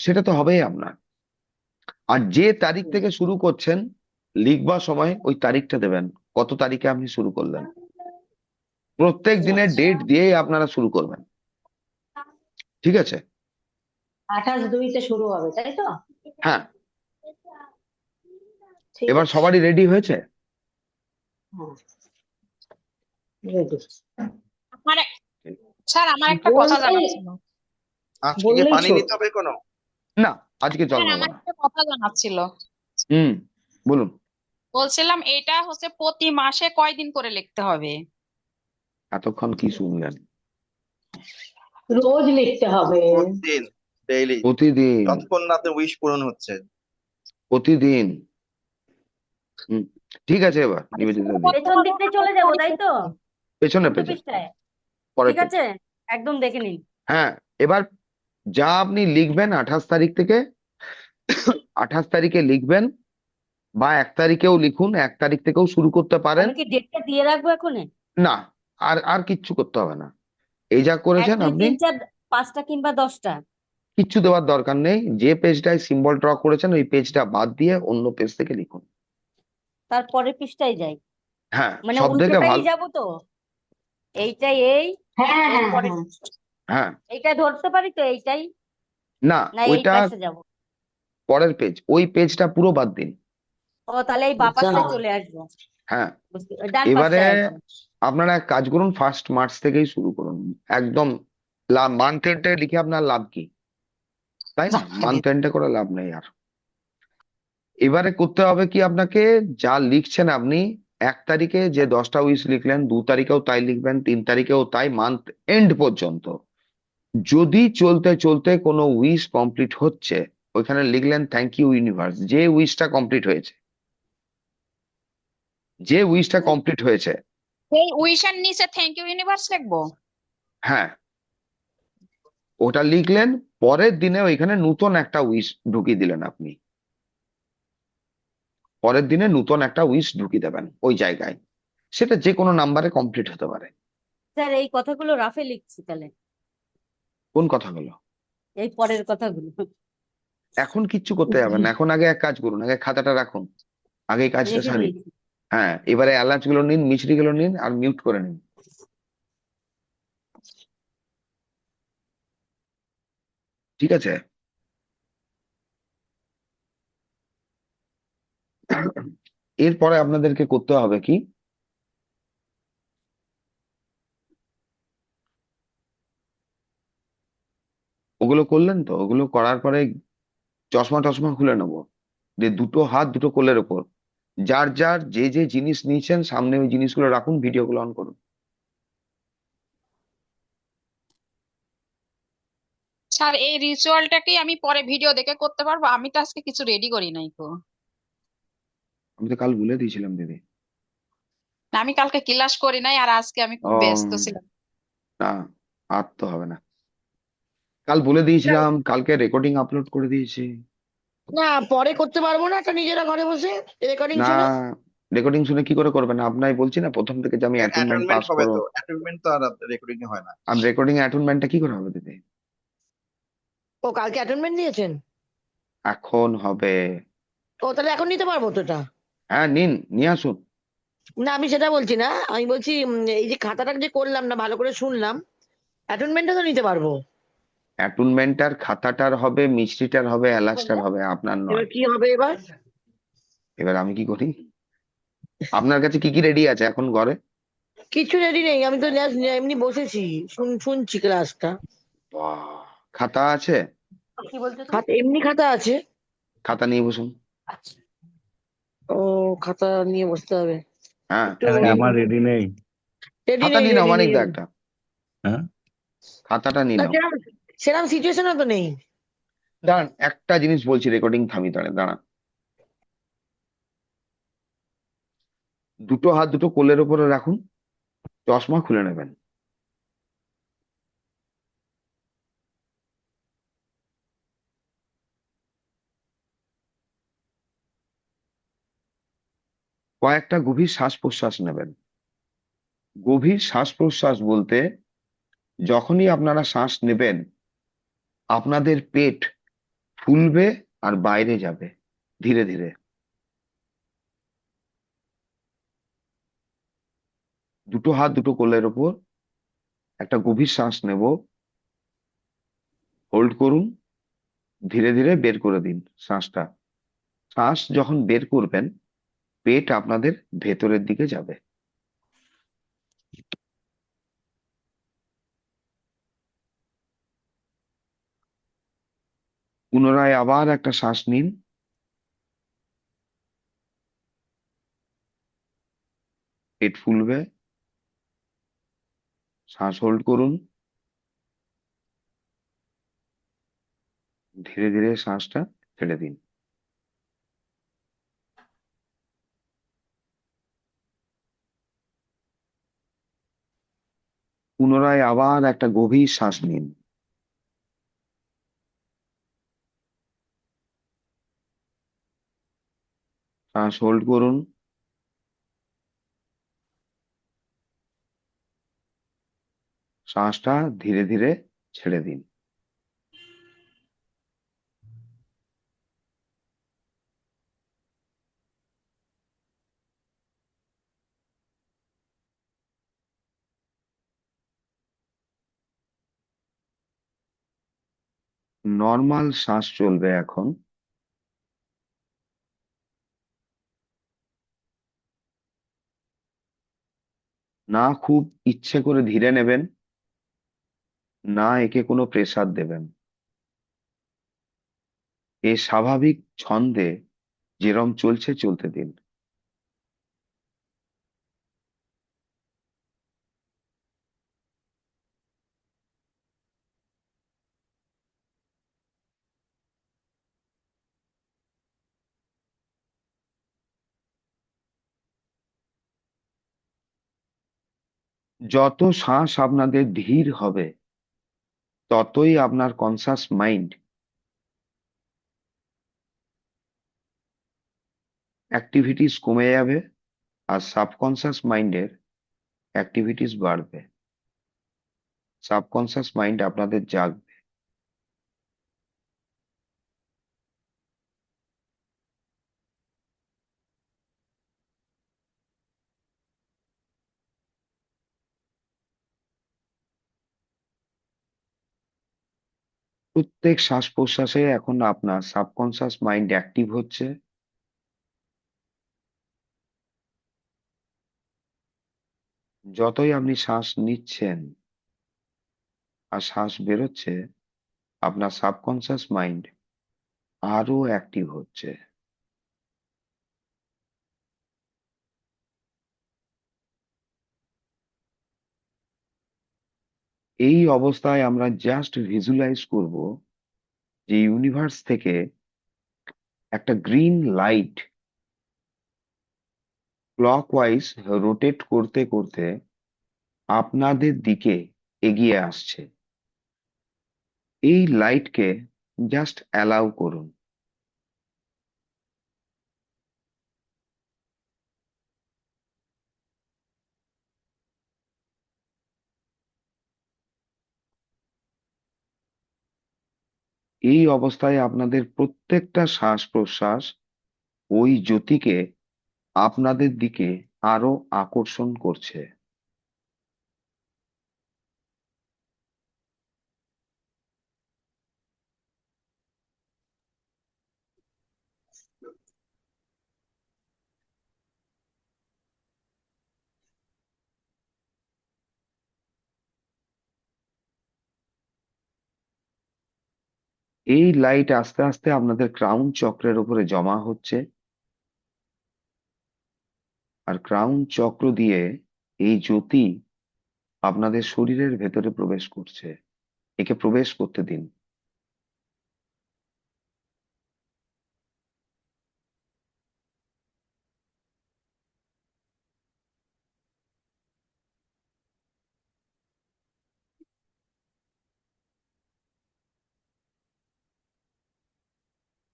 সেটা তো হবেই আপনার। আর যে তারিখ থেকে শুরু করছেন লিখবার সময় ওই তারিখটা দেবেন, কত তারিখে আপনি শুরু করলেন, প্রত্যেক দিনের আচ্ছা, ডেট দিয়েই আপনারা শুরু করবেন। ঠিক আছে? 28/2 শুরু হবে, তাই তো? হ্যাঁ ঠিক এবার আছে। সবারই রেডি হয়েছে? হ্যাঁ ready। মানে স্যার আমার একটা কথা জানার ছিল। আজকে কি বললেই পানি ছোট। নিতে হবে কোনো? না আজকে জল স্যার নেবো আমার না। একটা কথা জানার ছিল। হুম বলুন। বলছিলাম এটা হচ্ছে প্রতি মাসে কয়দিন করে লিখতে হবে? এতক্ষণ কি শুনলেন? রোজ লিখতে হবে। প্রতিদিন, ডেইলি, প্রতিদিন, যতক্ষণ না আপনার উইশ পূরণ হচ্ছে। প্রতিদিন। হুম ঠিক আছে, এবার মানে নিবেদিতা শুরু দি করতে পেছন হবে দিকটাই কত চলে যাবো তারিখ তাই তো? পেছনে উল্টো পেছনে পৃষ্ঠায়? পরের ঠিক পেজ। আছে, একদম দেখে নিন। হ্যাঁ এবার যা আপনি লিখবেন 28 তারিখ থেকে 28 তারিখে লিখবেন, বা 1 তারিখেও লিখুন, 1 তারিখ থেকেও শুরু করতে পারেন। আমি কি ডেটটা দিয়ে রাখবো এখনই? না আর আর কিচ্ছু করতে হবে না। এই যা এক করেছেন দুই আপনি, তিন চার পাঁচটা কিংবা 10টা? কিচ্ছু দেওয়ার দরকার নেই। যে পেজটায় সিম্বল ড্র করেছেন ওই পেজটা বাদ দিয়ে অন্য পেজ থেকে লিখুন। তারপরের পৃষ্ঠায় যাই, হ্যাঁ, মানে সব থেকে উল্টোটাই ভালো। যাব তো? এইটাই এই, হ্যাঁ হ্যাঁ এরপরে হ্যাঁ হ্যাঁ, এইটা ধরতে পারি তো, এইটাই, না, না এই ওইটা পাশে যাব? পরের পেজ, ওই পেজটা পুরো বাদ দিন। ও তাহলে এই বাঁ আচ্ছা পাশটায় চলে আসবো। হ্যাঁ, ডান এবারে পাশটায় আসবো। আপনারা এক কাজ করুন, 1 মার্চ থেকেই শুরু করুন। একদম মান্থ এন্ডে লিখে আপনার লাভ কি, তাই না? মান্থ এন্ডে করে লাভ নেই আর। এবারে করতে হবে কি আপনাকে, যা লিখছেন আপনি 1 তারিখে যে 10টা উইশ লিখলেন, 2 তারিখেও তাই লিখবেন, 3 তারিখেও তাই, মান্থ এন্ড পর্যন্ত। যদি চলতে চলতে কোনো উইশ কমপ্লিট হচ্ছে, ওইখানে লিখলেন থ্যাংক ইউ ইউনিভার্স। যে উইশটা কমপ্লিট হয়েছে, যে উইশটা কমপ্লিট হয়েছে, এই উইশের নিচে থ্যাংক ইউ ইউনিভার্স লিখবো? হ্যাঁ, ওটা লিখলেন। পরের দিনে ওইখানে নতুন একটা উইশ ঢুকিয়ে দিলেন আপনি। পরের দিনে নতুন একটা উইশ ঢুকিয়ে দেবেন ওই জায়গায়। সেটা যে কোনো নাম্বারে কমপ্লিট হতে পারে। স্যার এই কথাগুলো রাফে লিখছি তাহলে, কোন কথাগুলো? এই পরের কথাগুলো এখন কিচ্ছু করতে যাবে না, এখন আগে এক কাজ করুন, আগে খাতাটা রাখুন, আগে এই কাজটা রেখে সারি। দিয়েছি। হ্যাঁ, এবারে এলাচ গুলো নিন, মিছরি গুলো নিন, আর মিউট করে নিন। ঠিক আছে? এরপরে আপনাদেরকে করতে হবে কি, ওগুলো করলেন তো, ওগুলো করার পরে চশমা টশমা খুলে নেবো, দিয়ে 2 হাত 2 কোলের ওপর যার যার যে যে জিনিস নিয়েছেন সামনে ওই জিনিসগুলো রাখুন, ভিডিওগুলো অন করুন। স্যার এই রিচুয়ালটা কি আমি পরে ভিডিও দেখে করতে পারবো? আমি তো আজকে কিছু রেডি করি নাই তো। আমি তো কাল বলে দিয়েছিলাম দিদি। না, আমি কালকে ক্লাস করি নাই, আর আজকে আমি খুব ব্যস্ত ও, ছিলাম। না, আর তো হবে না। কাল বলে দিয়েছিলাম, কালকে রেকর্ডিং আপলোড করে দিয়েছি। না পরে করতে পারবো না তো নিজেরা ঘরে বসে রেকর্ডিং না, শুনে? রেকর্ডিং শুনে কি করে করবেন? আপনাই বলছি না প্রথম থেকে যে আমি অ্যাটেনমেন্ট অ্যাটেনমেন্ট পাস হবে করবো। তো, অ্যাটেনমেন্ট তো আর রেকর্ডিং এ হয় না। আর রেকর্ডিং অ্যাটেনমেন্টটা কি করে হবে দিদি? ও কালকে অ্যাটেনমেন্ট দিয়েছেন? এখন হবে। ও তাহলে এখন নিতে পারবো তো এটা? হ্যাঁ, নিন, নিয়ে আসুন। না আমি সেটা বলছি না, আমি বলছি এই যে খাতাটা যে করলাম না ভালো করে শুনলাম, অ্যাটেনমেন্টটা তো নিতে পারবো। অ্যাটেনমেন্টটার খাতাটার হবে, মিষ্টিটার হবে, এলাচটার হবে, আপনার এবার নয়। কি হবে এবার? এবার আমি কি করি? আপনার কাছে কি কি রেডি আছে এখন ঘরে? কিছু রেডি নেই, আমি তো just এমনি বসেছি, শুনছি ক্লাসটা। বাহ, খাতা আছে? কি বলছো তুমি? খাতা এমনি খাতা আছে। খাতা নিয়ে বসুন। আচ্ছা, ও খাতা নিয়ে বসতে হবে হ্যাঁ, একটু। আমার রেডি নেই। রেডি খাতা নেই নিন, রেডি অমানিক নেই। দা একটা হ্যাঁ, খাতাটা নিয়ে না নাও। সেরকম সেরকম সিচুয়েশনও তো নেই। দাঁড়ান, একটা জিনিস বলছি, রেকর্ডিং থামি, দাঁড়ান দাঁড়ান। 2 হাত 2 কোলের উপরে রাখুন, চশমা খুলে নেবেন। কয়েকটা গভীর শ্বাস প্রশ্বাস নেবেন। গভীর শ্বাস প্রশ্বাস বলতে, যখনই আপনারা শ্বাস নেবেন আপনাদের পেট ফুলবে আর বাইরে যাবে ধীরে ধীরে। 2 হাত 2 কোলের ওপর একটা গভীর শ্বাস নেব, হোল্ড করুন, ধীরে ধীরে বের করে দিন শ্বাসটা। শ্বাস যখন বের করবেন পেট আপনাদের ভেতরের দিকে যাবে। পুনরায় আবার একটা শ্বাস নিন, পেট ফুলবে, শ্বাস হোল্ড করুন, ধীরে ধীরে শ্বাসটা ছেড়ে দিন। পুনরায় আবার একটা গভীর শ্বাস নিন, শ্বাস হোল্ড করুন, শ্বাসটা ধীরে ধীরে ছেড়ে দিন। নর্মাল শ্বাস চলবে এখন। না খুব ইচ্ছে করে ধীরে নেবেন, না একে কোনো প্রেসার দেবেন। এ স্বাভাবিক ছন্দে যেরম চলছে চলতে দিন। যত শ্বাস আপনাদের ধীর হবে, ততই আপনার কনসাস মাইন্ড অ্যাক্টিভিটিস কমে যাবে, আর সাবকনসাস মাইন্ডের অ্যাক্টিভিটিস বাড়বে। সাবকনসাস মাইন্ড আপনাদের জাগবে। প্রত্যেক শ্বাস প্রশ্বাসে এখন আপনার সাবকনসাস মাইন্ড অ্যাক্টিভ হচ্ছে। যতই আপনি শ্বাস নিচ্ছেন আর শ্বাস বেরোচ্ছে, আপনার সাবকনসাস মাইন্ড আরো অ্যাক্টিভ হচ্ছে। এই অবস্থায় আমরা জাস্ট ভিজুয়ালাইজ করব যে ইউনিভার্স থেকে একটা গ্রিন লাইট ক্লকওয়াইজ রোটেট করতে করতে আপনাদের দিকে এগিয়ে আসছে। এই লাইটকে জাস্ট অ্যালাউ করুন। এই অবস্থায় আপনাদের প্রত্যেকটা শ্বাস প্রশ্বাস ওই জ্যোতিকে আপনাদের দিকে আরো আকর্ষণ করছে। এই লাইট আস্তে আস্তে আপনাদের ক্রাউন চক্রের উপরে জমা হচ্ছে, আর ক্রাউন চক্র দিয়ে এই জ্যোতি আপনাদের শরীরের ভেতরে প্রবেশ করছে। একে প্রবেশ করতে দিন।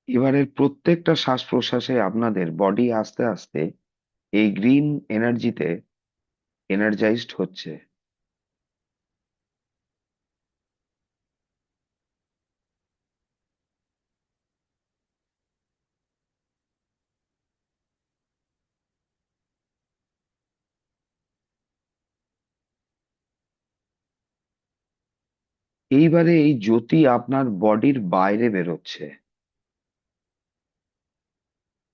এবারের প্রত্যেকটা শ্বাস প্রশ্বাসে আপনাদের বডি আস্তে আস্তে এই গ্রিন এনার্জিতে এনার্জাইজড হচ্ছে। এইবারে এই জ্যোতি আপনার বডির বাইরে বেরোচ্ছে।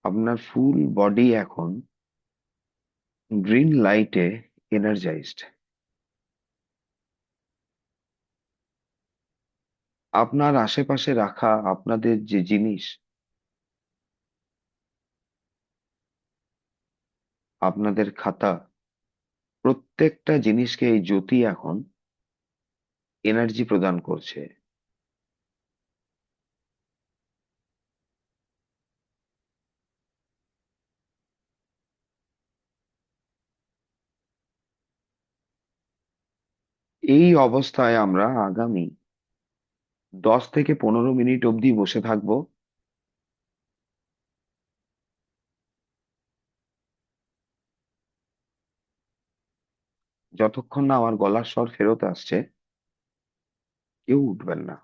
আপনার ফুল বডি এখন গ্রিন লাইটে এনার্জাইজড। আপনার আশেপাশে রাখা আপনাদের যে জিনিস, আপনাদের খাতা, প্রত্যেকটা জিনিসকে এই জ্যোতি এখন এনার্জি প্রদান করছে। এই অবস্থায় আমরা আগামী 10 থেকে 15 মিনিট অবধি বসে থাকবো। যতক্ষণ না আমার গলার স্বর ফেরত আসছে কেউ উঠবেন না।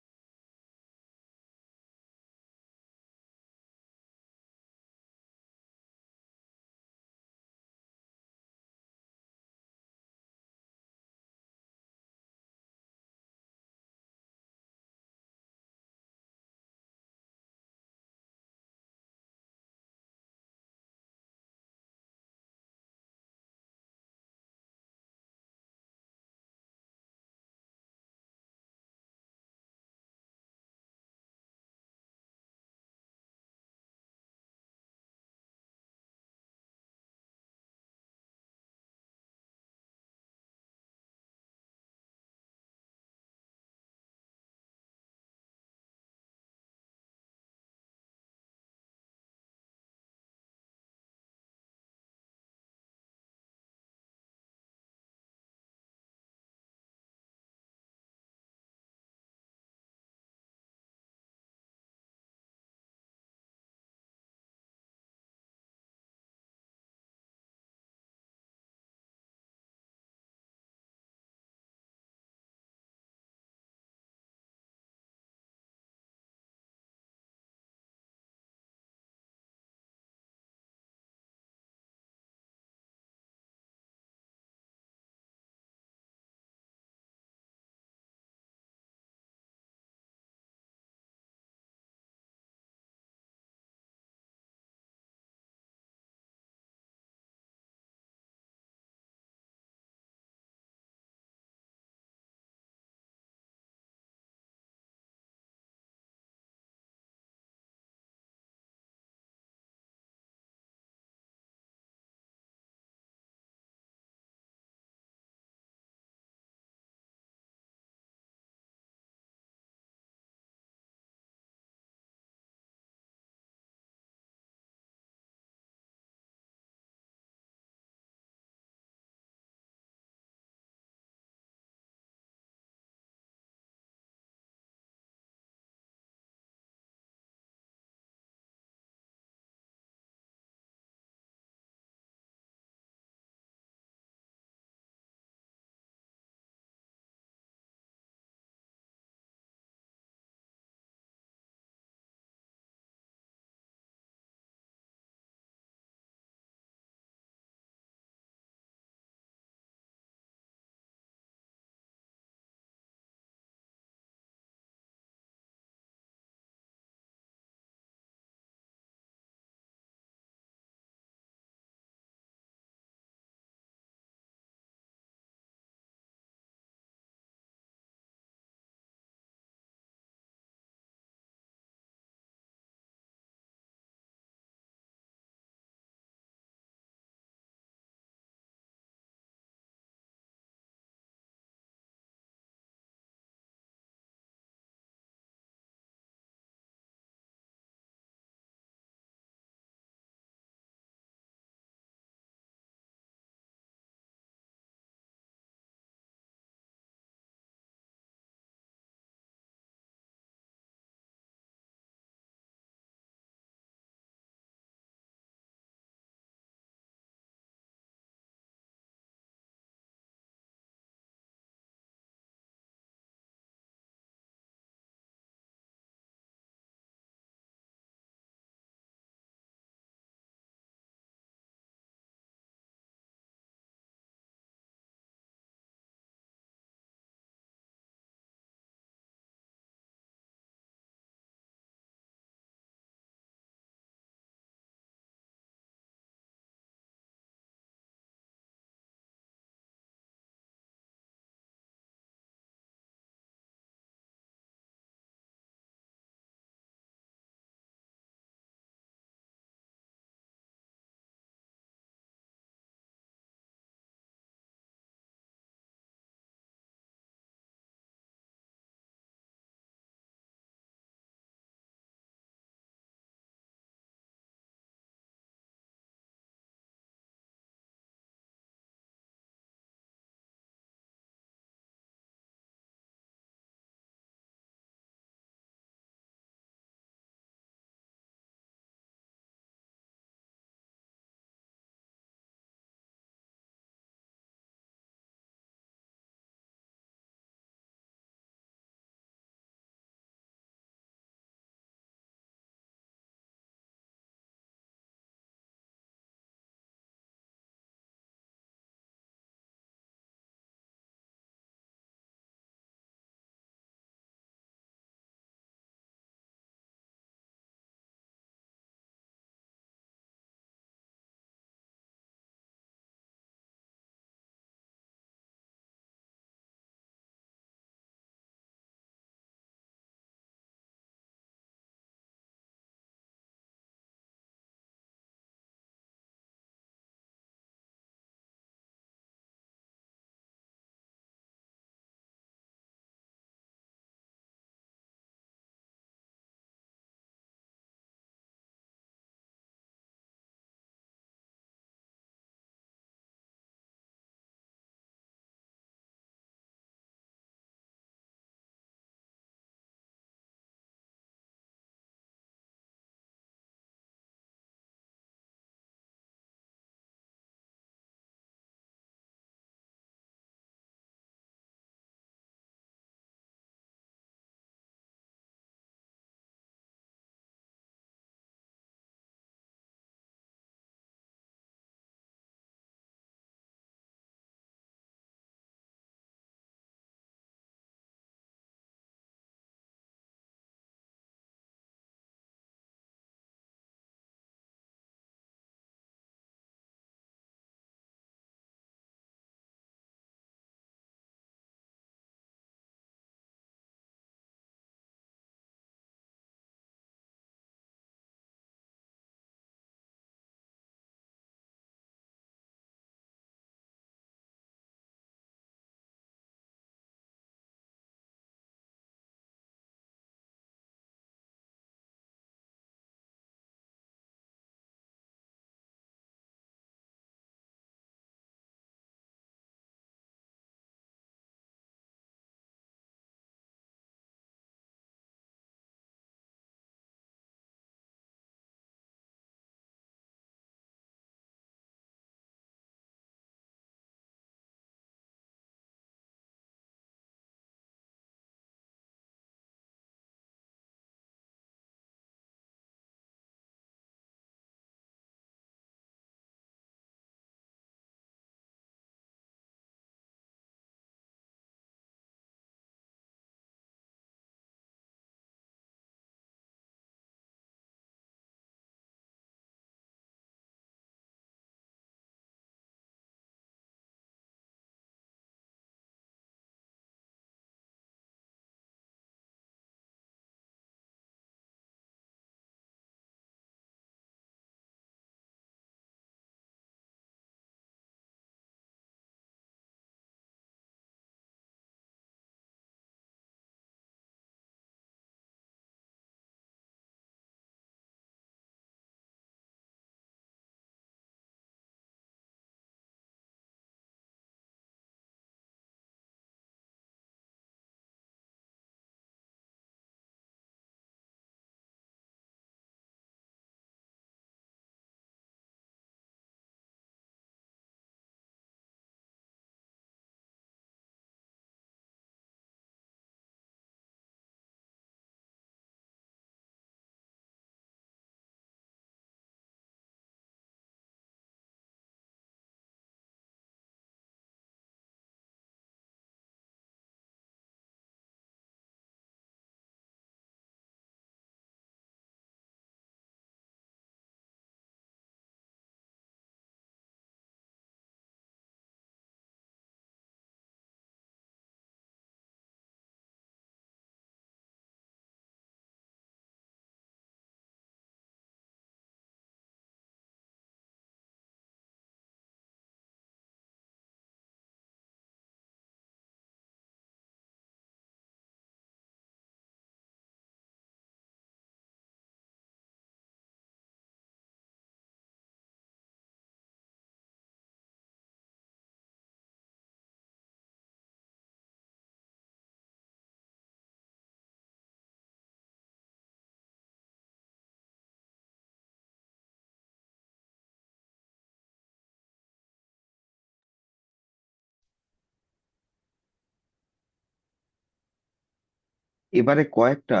এবারে কয়েকটা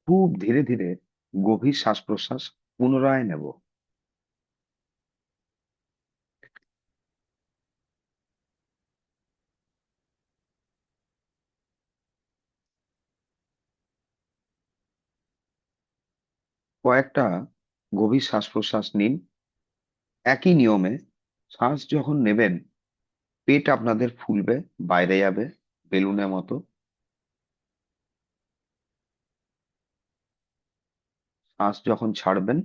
খুব ধীরে ধীরে গভীর শ্বাস প্রশ্বাস পুনরায় নেব। কয়েকটা গভীর শ্বাস প্রশ্বাস নিন। একই নিয়মে শ্বাস যখন নেবেন পেট আপনাদের ফুলবে, বাইরে যাবে বেলুনের মতো। শ্বাস যখন ছাড়বেন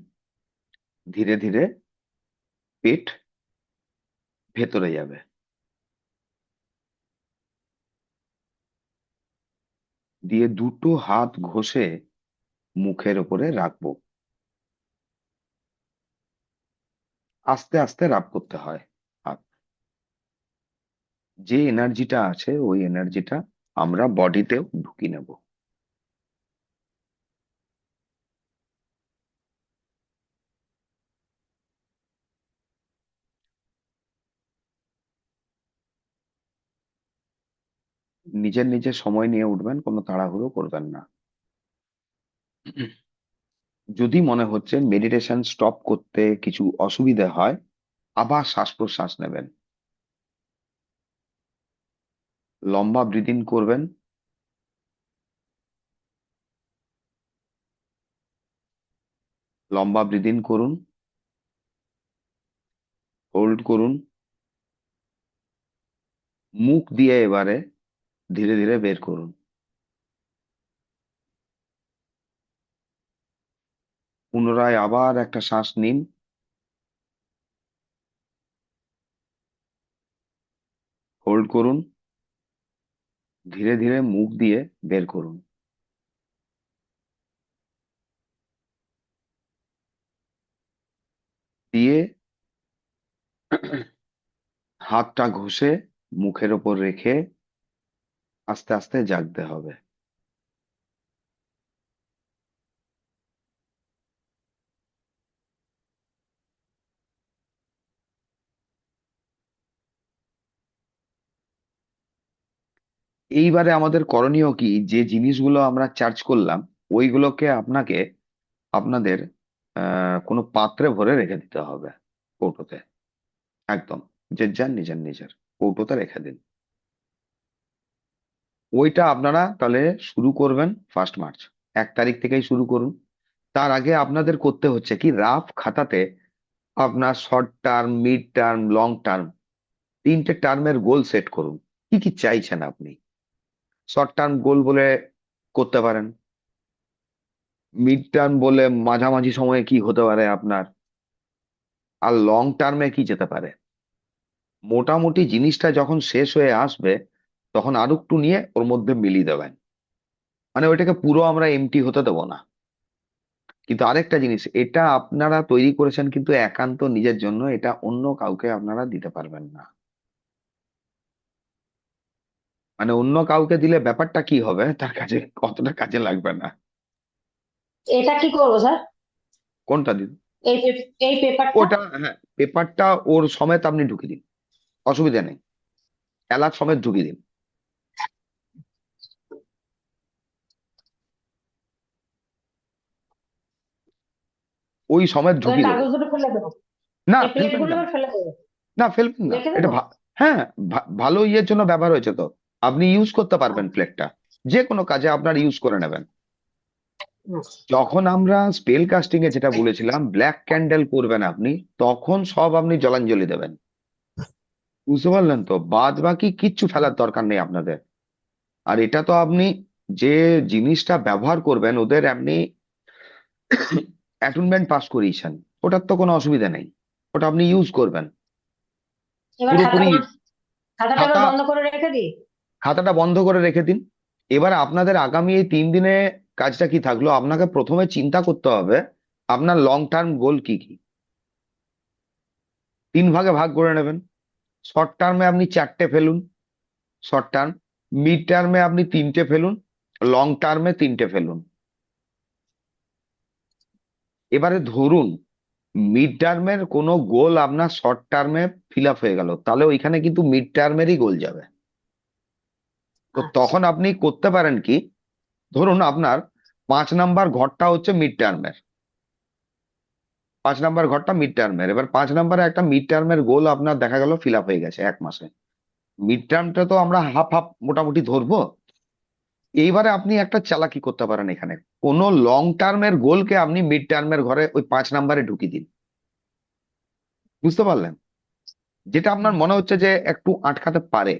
ধীরে ধীরে পেট ভেতরে যাবে। দিয়ে দুটো হাত ঘষে মুখের উপরে রাখবো। আস্তে আস্তে রাব করতে হয় হাত। যে এনার্জিটা আছে ওই এনার্জিটা আমরা বডিতেও ঢুকিয়ে নেব। নিজের নিজের সময় নিয়ে উঠবেন, কোনো তাড়াহুড়ো করবেন না। যদি মনে হচ্ছে মেডিটেশন স্টপ করতে কিছু অসুবিধা হয় আবার শ্বাস প্রশ্বাস নেবেন। লম্বা ব্রিদিং করবেন, লম্বা ব্রিদিং করুন, হোল্ড করুন, মুখ দিয়ে এবারে ধীরে ধীরে বের করুন। পুনরায় আবার একটা শ্বাস নিন, হোল্ড করুন, ধীরে ধীরে মুখ দিয়ে বের করুন। দিয়ে হাতটা ঘষে মুখের ওপর রেখে আস্তে আস্তে জাগতে হবে। এইবারে আমাদের করণীয় কি, যে জিনিসগুলো আমরা চার্জ করলাম ওইগুলোকে আপনাদের কোনো পাত্রে ভরে রেখে দিতে হবে, কৌটোতে। একদম যে যার নিজের নিজের কৌটোতে রেখে দিন। ওইটা আপনারা তাহলে শুরু করবেন 1 মার্চ, 1 তারিখ থেকেই শুরু করুন। তার আগে আপনাদের করতে হচ্ছে কি, রাফ খাতাতে আপনার short term, mid term, long term 3টে টার্মের গোল সেট করুন। কি কি চাইছেন আপনি? শর্ট টার্ম গোল বলে করতে পারেন, মিড টার্ম বলে মাঝামাঝি সময়ে কি হতে পারে আপনার, আর লং টার্মে কি যেতে পারে। মোটামুটি জিনিসটা যখন শেষ হয়ে আসবে তখন আরো একটু নিয়ে ওর মধ্যে মিলিয়ে দেবেন। মানে ওইটাকে পুরো আমরা এমটি হতে দেবো না। কিন্তু আরেকটা জিনিস, এটা আপনারা তৈরি করেছেন কিন্তু একান্ত নিজের জন্য, এটা অন্য কাউকে আপনারা দিতে পারবেন না। মানে অন্য কাউকে দিলে ব্যাপারটা কি হবে, তার কাছে কতটা কাজে লাগবে না। এটা কি করবো স্যার? কোনটা দিন? এই পেপারটা? ওটা হ্যাঁ, পেপারটা ওর সমেত আপনি ঢুকিয়ে দিন, অসুবিধা নেই। এলাচ সমেত ঢুকিয়ে দিন। ওই সমেত ঢুকিয়ে দেবেন। কাগজগুলো ফেলে দেবো? না এই ফেলবেন প্লেটগুলো কেন? এবার ফেলে দেবো? না ফেলবেন না, রেখে এটা দেবো? হ্যাঁ, ভালো ইয়ের জন্য ব্যবহার হয়েছে তো। আপনি ইউজ করতে পারবেন প্লেটটা, যে কোনো কাজে আপনার ইউজ করে নেবেন। যখন আমরা স্পেল কাস্টিং এ যেটা বলেছিলাম ব্ল্যাক ক্যান্ডেল করবেন আপনি, তখন সব আপনি জলাঞ্জলি দেবেন। বুঝতে পারলেন তো? বাদ বাকি কিচ্ছু ফেলার দরকার নেই আপনাদের। আর এটা তো আপনি যে জিনিসটা ব্যবহার করবেন ওদের এমনি অ্যাটুনমেন্ট পাস করিয়েছেন, ওটার তো কোনো অসুবিধা নেই, ওটা আপনি ইউজ করবেন এবার পুরোপুরি। খাতাটা এবার খাতা বন্ধ করে রেখে দিই? খাতাটা বন্ধ করে রেখে দিন। এবার আপনাদের আগামী এই 3 দিনে কাজটা কি থাকলো, আপনাকে প্রথমে চিন্তা করতে হবে আপনার লং টার্ম গোল কি কি। 3 ভাগে ভাগ করে নেবেন। শর্ট টার্মে আপনি 4টে ফেলুন, শর্ট টার্ম। মিড টার্মে আপনি 3টে ফেলুন, লং টার্মে 3টে ফেলুন। এবারে ধরুন মিড টার্মের কোনো গোল আপনার শর্ট টার্মে ফিল আপ হয়ে গেল, তাহলে ওইখানে কিন্তু মিড টার্মেরই গোল যাবে। তো তখন আপনি করতে পারেন কি, ধরুন আপনার 5 নাম্বার ঘরটা হচ্ছে মিড টার্মের, 5 নাম্বার ঘরটা মিড টার্মের, এবার 5 নাম্বারে একটা মিড টার্মের গোল আপনার দেখা গেল ফিল আপ হয়ে গেছে 1 মাসে। মিড টার্মটা তো আমরা হাফ হাফ মোটামুটি ধরবো। এইবারে আপনি একটা চালাকি করতে পারেন, এখানে কোন লং টার্মের গোলকে আপনি মিড টার্মের ঘরে ওই 5 নাম্বারে ঢুকিয়ে দিন। বুঝতে পারলেন? যেটা আপনার মনে হচ্ছে যে একটু আটকাতে পারে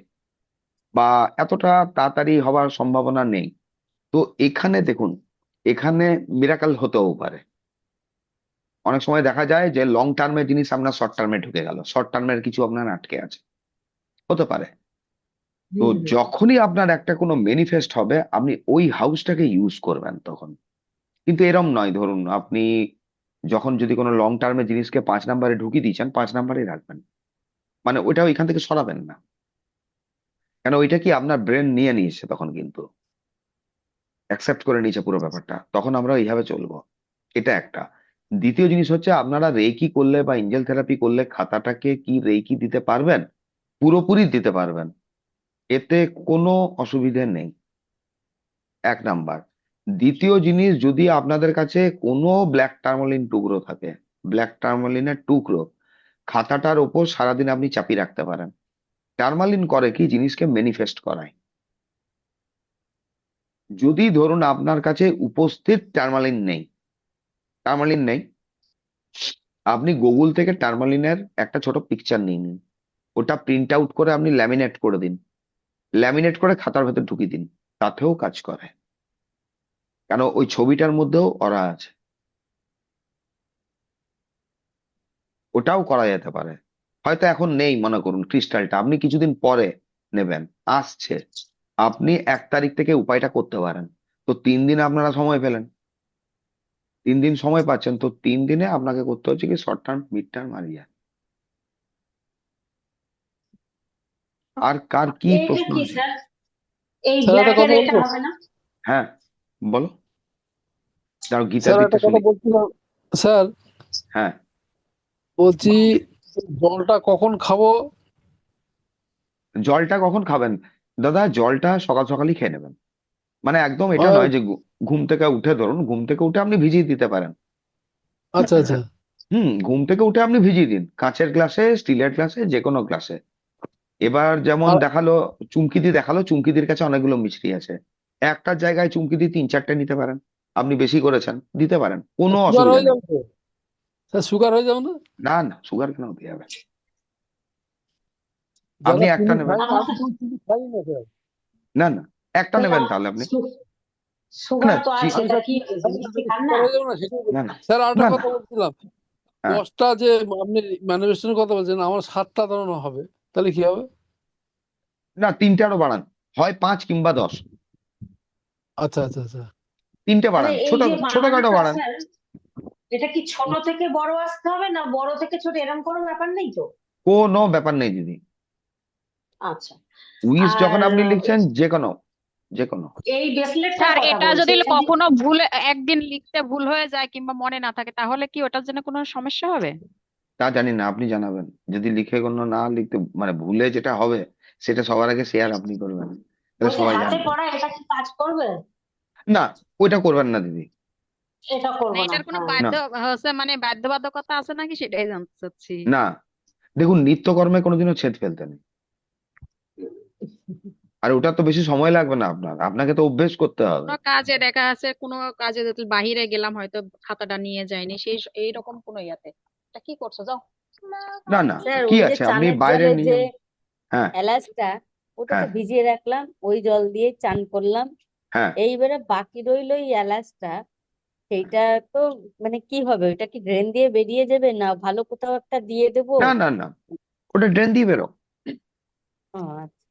বা এতটা তাড়াতাড়ি হওয়ার সম্ভাবনা নেই, তো এখানে দেখুন, এখানে মিরাকল হতেও পারে। অনেক সময় দেখা যায় যে লং টার্মের জিনিস আপনার শর্ট টার্মে ঢুকে গেল, শর্ট টার্মের কিছু আপনার আটকে আছে, হতে পারে। তো যখনই আপনার একটা কোনো ম্যানিফেস্ট হবে আপনি ওই হাউসটাকে ইউজ করবেন তখন। কিন্তু এরম নয়, ধরুন আপনি যখন যদি কোনো লং টার্মের জিনিসকে 5 নাম্বারে ঢুকিয়ে দিয়েছেন, 5 নাম্বারেই রাখবেন, মানে ওইটা ওইখান থেকে সরাবেন না। কেন ওইটা কি আপনার ব্রেন নিয়ে নিয়েছে, তখন কিন্তু অ্যাকসেপ্ট করে নিয়েছে পুরো ব্যাপারটা, তখন আমরা এইভাবে চলবো। এটা একটা। দ্বিতীয় জিনিস হচ্ছে, আপনারা রেকি করলে বা এঞ্জেল থেরাপি করলে খাতাটাকে কি রেকি দিতে পারবেন? পুরোপুরি দিতে পারবেন, এতে কোনো অসুবিধে নেই, 1 নাম্বার। দ্বিতীয় জিনিস, যদি আপনাদের কাছে কোনো ব্ল্যাক টার্মলিন টুকরো থাকে, ব্ল্যাক টার্মলিনের টুকরো খাতাটার ওপর সারাদিন আপনি চাপিয়ে রাখতে পারেন। টার্মালিন করে কি, জিনিসকে ম্যানিফেস্ট করায়। যদি ধরুন আপনার কাছে উপস্থিত টার্মালিন নেই, আপনি গুগল থেকে টার্মালিনের একটা ছোট পিকচার নিয়ে নিন, ওটা প্রিন্ট আউট করে আপনি ল্যামিনেট করে দিন, ল্যামিনেট করে খাতার ভেতর ঢুকিয়ে দিন, তাতেও কাজ করে। কেন ওই ছবিটার মধ্যেও অরা আছে, ওটাও করা যেতে পারে। হয়তো এখন নেই, মনে করুন ক্রিস্টালটা আপনি কিছুদিন পরে নেবেন, আসছে, আপনি 1 তারিখ থেকে উপায়টা করতে পারেন। তো 3 দিন আপনারা সময় পেলেন, 3 দিন সময় পাচ্ছেন, তো 3 দিনে আপনাকে করতে হচ্ছে কি শর্ট টার্ম, মিড টার্ম আর ইয়ার। আর কার কি এইটা প্রশ্ন কি আছে? স্যার, এই স্যার একটা ব্ল্যাকের কথা এটা বলবো? হবে না? হ্যাঁ, বলো। দাঁড়াও, গীতার স্যার দিকটা একটা কথা শুনি। বলছিলাম স্যার, হ্যাঁ, বলছি জলটা কখন খাবো? জলটা কখন খাবেন? দাদা, জলটা সকাল সকালই খেয়ে নেবেন। মানে একদম এটা আহ, নয় যে ঘুম থেকে উঠে, ধরুন ঘুম থেকে উঠে আপনি ভিজিয়ে দিতে পারেন। আচ্ছা আচ্ছা ঘুম থেকে উঠে আপনি ভিজিয়ে দিন, কাঁচের গ্লাসে, স্টিলের গ্লাসে, যে কোনো গ্লাসে। এবার যেমন আর দেখালো, চুমকিদি দেখালো, চুমকিদির কাছে অনেকগুলো মিছরি আছে, একটার জায়গায় চুমকিদি 3-4টে নিতে পারেন। আপনি বেশি করেছেন, দিতে পারেন, কোনো সুগার অসুবিধা হয়ে নেই। যাবে তো? স্যার সুগার হয়ে যাবে না? না না, সুগার কেন হতে যাবে? আপনি যারা একটা চিনি নেবেন। খায় না, আমার আমি তো চিনি খাই না স্যার। না না, একটা নেবেন তাহলে আপনি। না সুগার না, তো আছে, আমি তা স্যার কি চিনি হয়েছে, খাই না, মিষ্টি আমি খান সুগার না? হয়ে যাবে না সেটাই না বলছি। না, স্যার আর একটা না না। কথা বলছিলাম, হ্যাঁ, 10টা যে আপনি ম্যানিফেস্টেশনের কথা বলছেন, আমার 7টা ধরানো হবে, তাহলে কি হবে? না, 3টে আরো বাড়ান, হয় 5 কিংবা 10, আচ্ছা আচ্ছা আচ্ছা 3টে মানে বাড়ান, এই যে ছোটখাটো বানানোটা বাড়ান। স্যার, এটা কি ছোট থেকে বড় আসতে হবে, না বড় থেকে ছোট, এরকম কোনো ব্যাপার নেই তো? কোনো ব্যাপার নেই দিদি, আচ্ছা। উইশ আর যখন আপনি লিখছেন, যে কোনো, যে কোনো। এই ব্রেসলেটটার স্যার কথা এটা বলছি, যদি এটা যে কখনো ভুল একদিন লিখতে ভুল হয়ে যায় কিংবা মনে না থাকে, তাহলে কি ওটার জন্য কোনো সমস্যা হবে? তা জানি না, আপনি জানাবেন। যদি লিখে কোনো না লিখতে, মানে ভুলে যেটা হবে, সেটা সবার আগে শেয়ার আপনি করবেন, তাহলে ওই যে সবাই হাতে জানবে। করা, এটা কি কাজ করবে? না, ওইটা করবেন না দিদি। এটা মানে করবো না, এটার কোনো হ্যাঁ। না মানে বাধ্যবাধকতা আছে নাকি সেটাই জানতে চাচ্ছি। না, দেখুন নিত্যকর্মে কোনোদিনও ছেদ ফেলতে নেই। আর ওটা তো বেশি সময় লাগবে না আপনার, আপনাকে তো অভ্যেস করতে হবে। কোনো কাজে দেখা যাচ্ছে, কোনো কাজে যদি বাহিরে গেলাম, হয়তো খাতাটা নিয়ে যায়নি, সেই এইরকম কোনো ইয়াতে এটা কি করছো, যাও। না না, স্যার কি ওই যে আছে, আপনি চানের বাইরে জলে নিয়ে যে যান। হ্যাঁ এলাচটা, ওটা তো হ্যাঁ ভিজিয়ে রাখলাম, ওই জল দিয়ে চান করলাম, হ্যাঁ। এইবারে বাকি রইলো এই এলাচটা, সেইটা তো মানে কি হবে, ওইটা কি ড্রেন দিয়ে বেরিয়ে যাবে, না ভালো কোথাও একটা দিয়ে দেবো? না না না, ওটা ড্রেন দিয়ে বেরো। ও, আচ্ছা।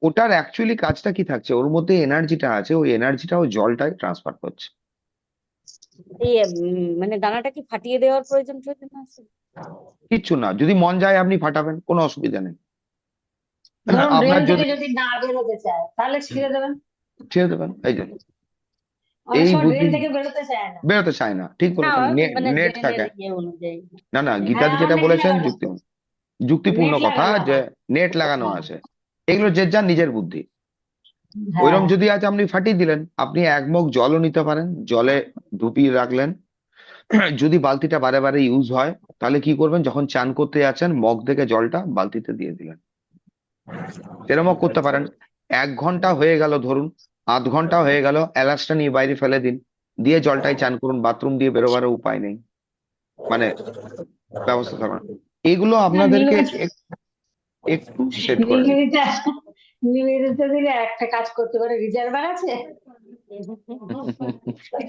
ওটার অ্যাকচুয়ালি কাজটা কি থাকছে, ওর মধ্যে এনার্জিটা আছে, ওই এনার্জিটা ওই জলটায় ট্রান্সফার করছে। এই মানে দানাটা কি ফাটিয়ে দেওয়ার প্রয়োজন প্রয়োজন আছে? কিচ্ছু না, যদি মন যায় আপনি ফাটাবেন, কোনো অসুবিধা নেই। ধরুন আপনার ড্রেন থেকে যদি যদি না বেরোতে চায়, তাহলে ছেড়ে দেবেন। ছেড়ে দেবেন, এই জন্য অনেক এই সময় বুদ্ধি। ড্রেন থেকে বেরোতে চায় না। বেরোতে চায় না, ঠিক না বলেছেন, মানে নেট ড্রেনের থাকে। ইয়ে অনুযায়ী। না না, হ্যাঁ, গীতাদি আমার যেটা নেট বলেছেন লাগানো, যুক্তিপূর্ণ নেট কথা, লাগানো যে হয়। নেট লাগানো হ্যাঁ, আছে, এগুলো যে যার নিজের বুদ্ধি। ওইরকম হ্যাঁ যদি আজ আপনি ফাটিয়ে দিলেন, আপনি এক মগ জলও নিতে পারেন, জলে ডুবিয়ে রাখলেন। যদি বালতিটা বারে বারে ইউজ হয়, তাহলে কি করবেন, যখন চান করতে যাচ্ছেন মগ থেকে জলটা বালতিতে দিয়ে দিলেন, সেরকমও করতে পারেন। 1 ঘন্টা হয়ে গেল ধরুন, আধ ঘন্টা হয়ে গেল, এলাচটা নিয়ে বাইরে ফেলে দিন, দিয়ে জলটাই চান করুন, বাথরুম দিয়ে বেরোবারও উপায় নেই, মানে ব্যবস্থা থাকবে না। এগুলো না আপনাদেরকে একটু সেট করে নিতে নিবেদিতা নিবেদিতা দিলে একটা কাজ করতে পারে, রিজার্ভার আছে,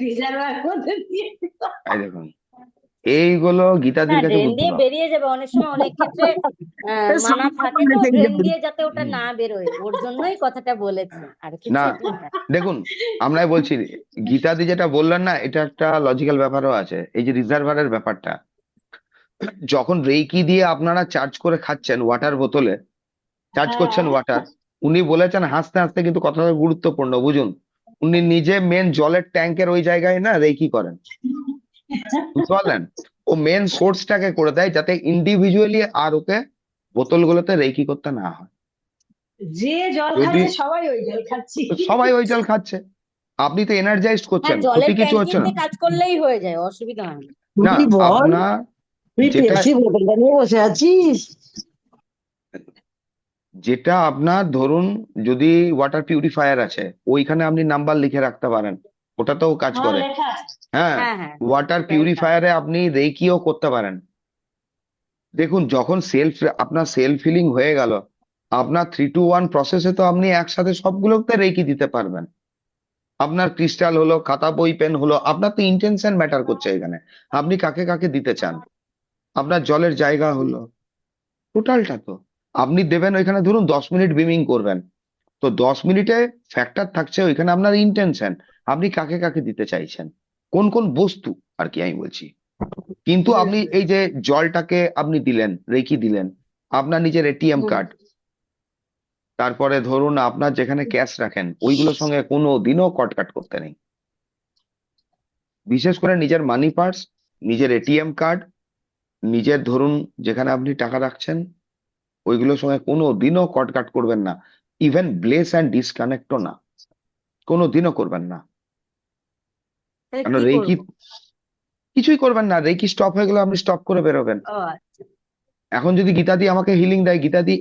রিজার্ভার মধ্যে দিয়ে দিতে হবে। এই দেখুন, এইগুলো না, গীতাদির কাছে ড্রেন বলতে দিয়ে হবে। বেরিয়ে যাবে অনেক সময়, অনেক ক্ষেত্রে মানা থাকে তো ড্রেন দিয়ে যাতে ওটা না বেরোয়, ওর জন্যই কথাটা বলেছি, আর না, কিছু না। দেখুন, আমরাই বলছি, গীতাদি যেটা বললেন না, এটা একটা লজিক্যাল ব্যাপারও আছে। এই যে রিজার্ভারের ব্যাপারটা, যখন রেইকি দিয়ে আপনারা চার্জ করে খাচ্ছেন ওয়াটার বোতলে, চার্জ করছেন হ্যাঁ ওয়াটার, উনি বলেছেন হাসতে হাসতে, কিন্তু কথাটা গুরুত্বপূর্ণ বুঝুন, উনি নিজে মেন জলের ট্যাঙ্কের ওই জায়গায় না রেইকি করেন, বুঝতে পারলেন? ও মেন সোর্সটাকে করে দেয় যাতে ইন্ডিভিজুয়ালি আর ওকে বোতলগুলোতে রেইকি করতে না হয়। যে জল যদি খাচ্ছে সবাই ওই জল খাচ্ছি। সবাই ওই জল খাচ্ছে, আপনি তো এনার্জাইজড হ্যাঁ, করছেন, ক্ষতি জলের কিছু হচ্ছে ট্যাঙ্কি না। দিয়ে কাজ করলেই হয়ে যায়, অসুবিধা হয় না। না, তুই বল, আপনার তুই যেটা পেপসি বোতলটা নিয়ে বসে আছিস। যেটা আপনার ধরুন, যদি ওয়াটার পিউরিফায়ার আছে, ওইখানে আপনি নাম্বার লিখে রাখতে পারেন, ওটাতেও কাজ হ্যাঁ করে। লেখা আছে। হ্যাঁ, হ্যাঁ হ্যাঁ, ওয়াটার ওটাও কাজ। পিউরিফায়ারে আপনি রেকিও করতে পারেন। দেখুন, যখন আপনার সেলফ হিলিং হয়ে গেল, আপনার 3 to 1 প্রসেসে তো আপনি একসাথে সবগুলোতে রেকি দিতে পারবেন। আপনার ক্রিস্টাল হলো, খাতা বই পেন হলো, আপনার তো ইন্টেনশন ম্যাটার করছে এখানে, আপনি কাকে কাকে দিতে চান। আপনার জলের জায়গা হলো, টোটালটা তো আপনি দেবেন। ওইখানে ধরুন 10 মিনিট বিমিং করবেন, তো 10 মিনিটে ফ্যাক্টর থাকছে ওইখানে আপনার ইন্টেনশন, আপনি কাকে কাকে দিতে চাইছেন, কোন কোন বস্তু আর কি আমি বলছি। কিন্তু আপনি এই যে জলটাকে আপনি দিলেন, রেকি দিলেন, আপনার নিজের এটিএম হুম। কার্ড, তারপরে ধরুন আপনার যেখানে ক্যাশ রাখেন, ওইগুলোর সঙ্গে কোনো দিনও কটকাট করতে নেই। বিশেষ করে নিজের মানি পার্স, নিজের এটিএম কার্ড, নিজের ধরুন যেখানে আপনি টাকা রাখছেন, ওইগুলোর সঙ্গে কোনো দিনও কটকাট করবেন না। ইভেন ব্লেস অ্যান্ড ডিসকানেক্টও না, কোনো দিনও করবেন না। তাহলে কেন কি রেকি করবো? কিছুই করবেন না, রেকি স্টপ হয়ে গেলে আপনি স্টপ করে বেরোবেন। ও আচ্ছা। এখন যদি গীতাদি আমাকে হিলিং দেয়, গীতাদি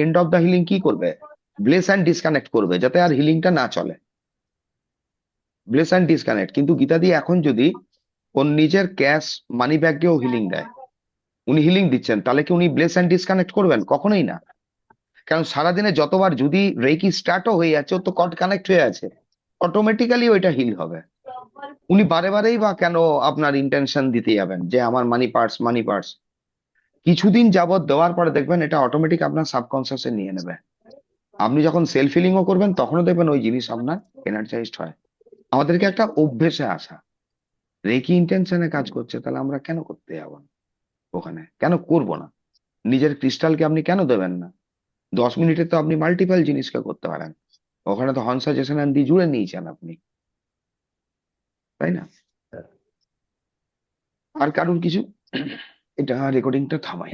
এন্ড অফ দা হিলিং কি করবে, ব্লেস অ্যান্ড ডিসকানেক্ট করবে, যাতে আর হিলিংটা না চলে, ব্লেস অ্যান্ড ডিসকানেক্ট। কিন্তু গীতাদি এখন যদি ওর নিজের ক্যাশ মানি ব্যাগকেও হিলিং দেয়, উনি হিলিং দিচ্ছেন, তাহলে কি উনি ব্লেস অ্যান্ড ডিসকানেক্ট করবেন? কখনোই না। কারণ সারাদিনে যতবার যদি রেকি স্টার্টও হয়ে যাচ্ছে, ও তো কানেক্ট হয়ে আছে, অটোমেটিক্যালি ওইটা হিল হবে। উনি বারে বারেই বা কেন আপনার ইন্টেনশন দিতে যাবেন যে আমার মানি পার্স মানি পার্স? কিছুদিন যাবত দেওয়ার পরে দেখবেন এটা অটোমেটিক আপনার সাবকনসিয়াসে নিয়ে নেবে। আপনি যখন সেলফ হিলিংও করবেন, তখনও দেখবেন ওই জিনিস আপনার এনার্জাইজড হয়। আমাদেরকে একটা অভ্যেসে আসা, রেকি ইন্টেনশনে কাজ করছে, তাহলে আমরা কেন করতে যাবো না ওখানে, কেন করব না? নিজের ক্রিস্টালকে আপনি কেন দেবেন না? 10 মিনিটে তো আপনি মাল্টিপল জিনিসকে করতে পারেন, ওখানে তো হংসা জেসেনান দিয়ে জুড়ে নিয়েছেন আপনি, তাই না? আর কারুর কিছু, এটা রেকর্ডিংটা থামাই।